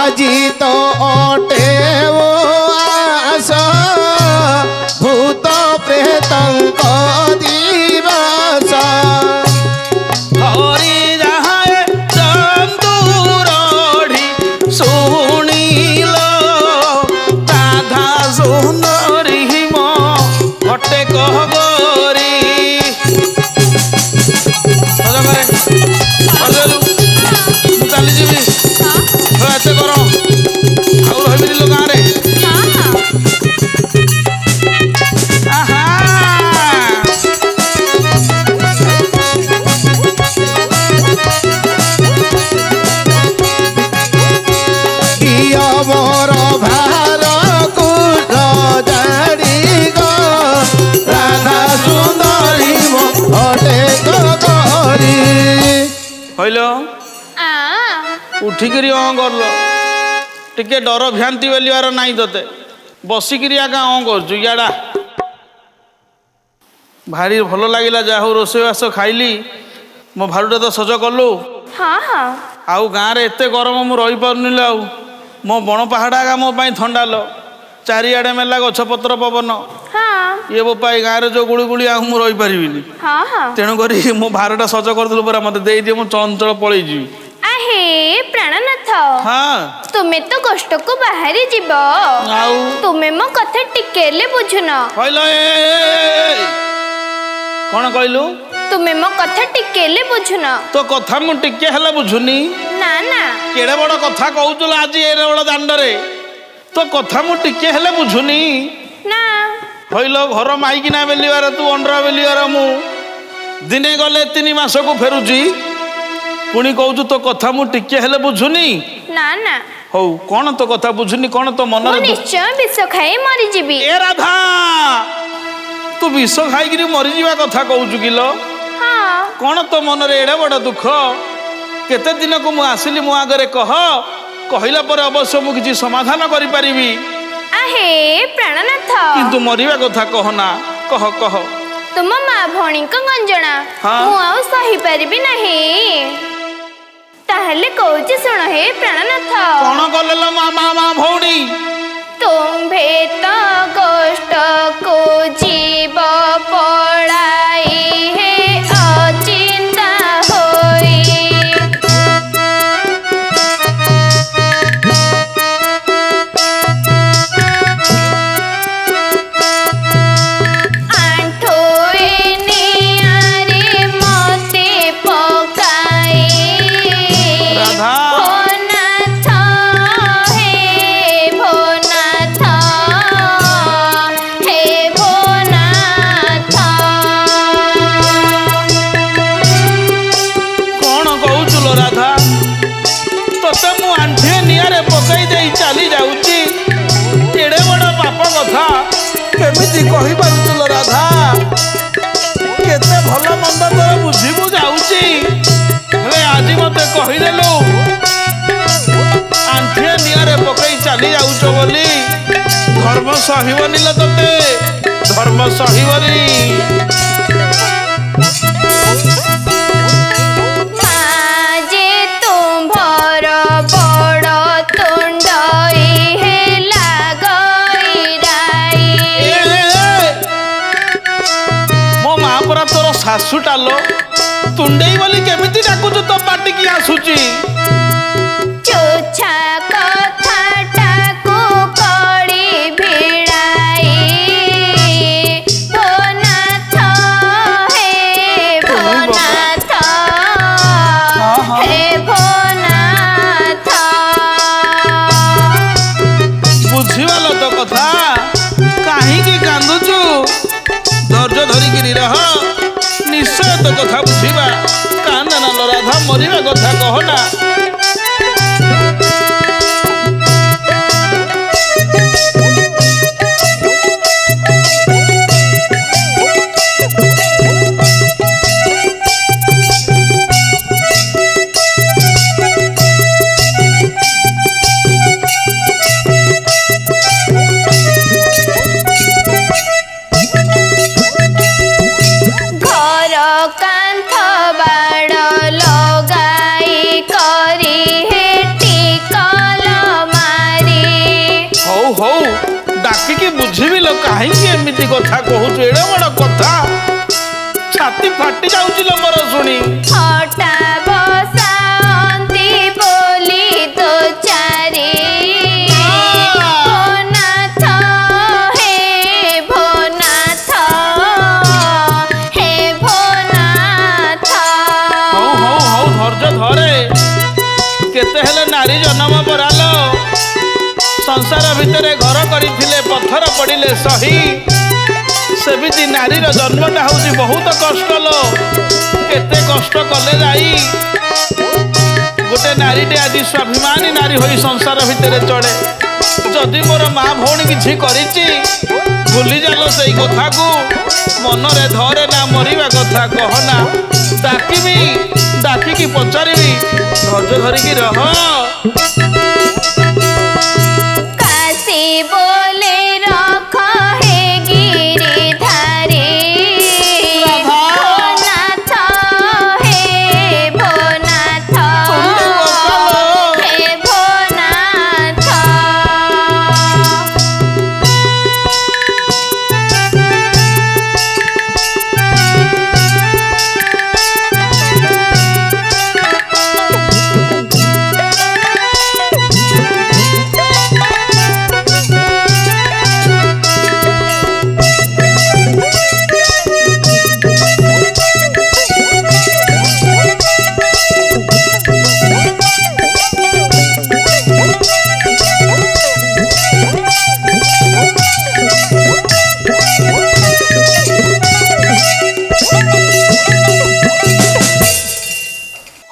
S1: ଆଜି ତ ଅଟେ ଉଆସ ଭୂତ ପ୍ରେତଙ୍କ ଦିବସ।
S2: ହରି ଯାହାଏ ଚନ୍ଦୁରଢି ଶୁଣିଲ ରାଧା ସୁନ୍ଦରୀ ମୋ ଘଟେ କହଗରି ଚାଲିଯିବି। ଏତେ ଗରମ ଆଉ ରହିବିନି ଲୋ ଗାଁରେ।
S1: ମୋର ଭାରକୁ ସଜାଡ଼ି ରାଧା ସୁନ୍ଦରୀ ମୋହଟେ କଗରି।
S2: ହଇଲ ଉଠିକିରି କରଲ ଟିକେ ଡର ଭ୍ରାନ୍ତି ବେଲିବାର ନାହିଁ ତତେ ବସିକିରି ଆକା କରୁଛୁ ଇଆଡ଼ା। ଭାରି ଭଲ ଲାଗିଲା ଯାହା ହଉ ରୋଷେଇବାସ ଖାଇଲି ମୋ ଭାରୁଟା ତ ସଜ କଲୁ। ଆଉ ଗାଁରେ ଏତେ ଗରମ ମୁଁ ରହିପାରୁନି ଆଉ ମୋ ବଣ ପାହାଡ଼ ଆକା ମୋ ପାଇଁ ଥଣ୍ଡା ଲ ଚାରିଆଡ଼େ ମେଲା ଗଛପତ୍ର ପବନ ଇଏ ବୋପା ଏ ଗାଁରେ ଯେଉଁ ଗୁଳିଗୁଳି ଆଉ ମୁଁ ରହିପାରିବିନି। ତେଣୁକରି ମୋ ଭାରଟା ସଜ କରିଦେଲୁ ପରା ମୋତେ ଦେଇଦିଏ ମୁଁ ଚଞ୍ଚଳ ପଳେଇଯିବି।
S3: ହେ ପ୍ରାଣନାଥ ତୁମେ ତ କଷ୍ଟକୁ ବାହାରି ଯିବ
S2: ଆଉ
S3: ତୁମେ ମୋ କଥା ଟିକେ ହେଲେ ବୁଝୁନ।
S2: କହିଲ କଣ କହିଲୁ?
S3: ତୁମେ ମୋ କଥା ଟିକେ ହେଲେ ବୁଝୁନ।
S2: ତୋ କଥା ମୁଁ ଟିକେ ହେଲେ ବୁଝୁନି?
S3: ନା ନା
S2: କେଡ଼େ ବଡ଼ କଥା କହୁଥିଲ ଆଜି ଏଡ଼େ ବଡ଼ ଦାଣ୍ଡରେ ତୋ କଥା ମୁଁ ଟିକେ ହେଲେ ବୁଝୁନି
S3: ନା।
S2: କହିଲ ଘର ମାଇକିନା ବେଲିବାର ତୁ ଅଣ୍ଡରା ବେଲିବାର ମୁଁ ଦିନେ ଗଲେ 3 ମାସକୁ ଫେରୁଛି ପୁଣି କହୁଛୁ ତୋ କଥା ମୁଁ ଟିକେ ହେଲେ ବୁଝୁନି?
S3: ନା ନା।
S2: ହଉ କଣ ତୋ କଥା ବୁଝୁନି କଣ ତୋ ମନରେ?
S3: ନିଶ୍ଚୟ ବିଷ ଖାଇ ମରିଯିବି।
S2: ଏ ରାଧା ତୁ ବିଷ ଖାଇକିରି ମରିଯିବା କଥା କହୁଛୁ କିଲ? କଣ ତୋ ମନରେ ଏଡ଼େ ବଡ଼ ଦୁଃଖ? କେତେ ଦିନକୁ ମୁଁ ଆସିଲି ମୋ ଆଗରେ କହ, କହିଲା ପରେ ଅବଶ୍ୟ ମୁଁ କିଛି ସମାଧାନ କରିପାରିବି।
S3: ଆହେ ପ୍ରାଣନାଥ
S2: କିନ୍ତୁ ମରିବା କଥା କହନା, କହ କହ।
S3: ତୁମ ମା ଭଉଣୀଙ୍କ ଗଞ୍ଜଣା ମୁଁ ଆଉ ସହିପାରିବି ନାହିଁ। ତାହେଲେ କହୁଛି ଶୁଣ ହେ ପ୍ରାଣନାଥ।
S2: କଣ କଲେ ଲୋ ମା ଭଉଣୀ?
S3: ତୁମ୍ଭେ ତ କଷ୍ଟକୁ ଜୀବ ପଳାଇ ହେ ଅଚିନ୍ତା ହୋଇ ଆଣ୍ଠୁ
S2: କହିପାରୁଥିଲ ରାଧା କେତେ ଭଲ ମନ୍ଦ ତୋର ବୁଝିବୁ ଯାଉଛି ହେଲେ ଆଜି ମତେ କହିଦେଲୁ ଆଣ୍ଠିଏ ନିଆଁରେ ପକେଇ ଚାଲି ଯାଉଛ ବୋଲି ଧର୍ମ ସହିବନି ଲୋ ତତେ ଧର୍ମ ସହିବନି
S3: ମାଜେ ତୁମ୍ଭର ବଡ଼ ତୁଣ୍ଡ ହେଲା ଗଇରାଇ
S2: ମୋ ମା ପରା ତୋର ଶାଶୁଟା ଲୋ ତୁଣ୍ଡେଇ ବୋଲି କେମିତି ଡାକୁଛୁ ତୋ ପାଟିକି ଆସୁଛି
S3: ଚୋଛା କଥାଟାକୁ କଳି ଭିଡ଼ାଇ ଭୋନାଥ ହେ ଭୋନାଥ ହେ ଭୋନାଥ
S2: ବୁଝିଗଲ ତ କଥା କାହିଁକି କାନ୍ଦୁଛୁ ଧୈର୍ଯ୍ୟ ଧରିକିରି ରହ ନିଶ୍ଚୟ ତ କଥା ବୁଝିବା କାନ୍ଦ ନା ରାଧା ମରିବା କଥା କହନା
S3: ଘର କାନ୍ଥ ବାଡ଼ ଲଗାଇ କରି ହେଟି କଲ ମାରି
S2: ହଉ ହଉ ଡାକିକି ବୁଝିବି ଲୋ କାହିଁକି ଏମିତି କଥା କହୁଛୁ ଏଡେ ବଡ କଥା ଛାତି ଫାଟି ଯାଉଛି ଲୋ ମୋର ଶୁଣି
S3: ହଟା ବସାନ୍ତି ବୋଲି ଦୋ ଚାରି ଭୋନାଥ ହେ ଭୋନାଥ ହେ ଭୋନାଥ
S2: ହଉ ହଉ ହଉ ଧୈର୍ଯ୍ୟ ଧରେ କେତେ ହେଲେ ନାରୀ ଜନ୍ମ ପରାଲୋ ସଂସାର ଭିତରେ ଘର କରିଥିଲେ ପଥର ପଡ଼ିଲେ ସହି ସେମିତି ନାରୀର ଜନ୍ମଟା ହଉଛି ବହୁତ କଷ୍ଟ ଲୋ କେତେ କଷ୍ଟ କଲେ ଯାଇ ଗୋଟେ ନାରୀଟେ ଆଜି ସ୍ୱାଭିମାନୀ ନାରୀ ହୋଇ ସଂସାର ଭିତରେ ଚଳେ ଯଦି ମୋର ମା ଭଉଣୀ କିଛି କରିଛି ଭୁଲି ଯାଲୋ ସେଇ କଥାକୁ ମନରେ ଧରେ ନା ମରିବା କଥା କହନା ଡାକିବି ଡାକିକି ପଚାରିବି ଧୈର୍ଯ୍ୟ ଧରିକି ରହ
S3: କାଶୀ ବୋଲେ ରଖ ହେ ଗିରିଧାରୀ ଭୋନାଥ ହେ ଭୋନାଥ ହେ ଭୋନାଥ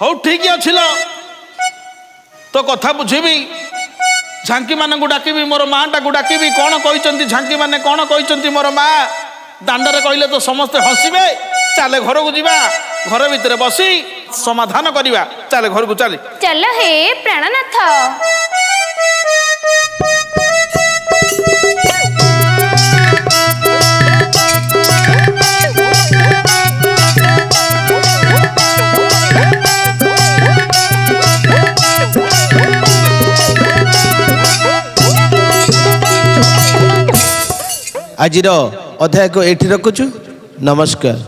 S2: ହଉ ଠିକ ଅଛି ଲୋ ତୋ କଥା ବୁଝିବି ଝାଙ୍କି ମାନଙ୍କୁ ଡାକିବି ମୋର ମାଟାକୁ ଡାକିବି କଣ କହିଛନ୍ତି ଝାଙ୍କି ମାନେ କଣ କହିଛନ୍ତି ମୋର ମା ଦାଣ୍ଡରେ କହିଲେ ତ ସମସ୍ତେ ହସିବେ ଚାଲେ ଘରକୁ ଯିବା ଘର ଭିତରେ ବସି ସମାଧାନ କରିବା ଚାଲେ ଘରକୁ ଚାଲେ
S3: ଚାଲ ହେ ପ୍ରାଣନାଥ
S1: ଆଜିର ଅଧ୍ୟାୟକୁ ଏଇଠି ରଖୁଛୁ ନମସ୍କାର।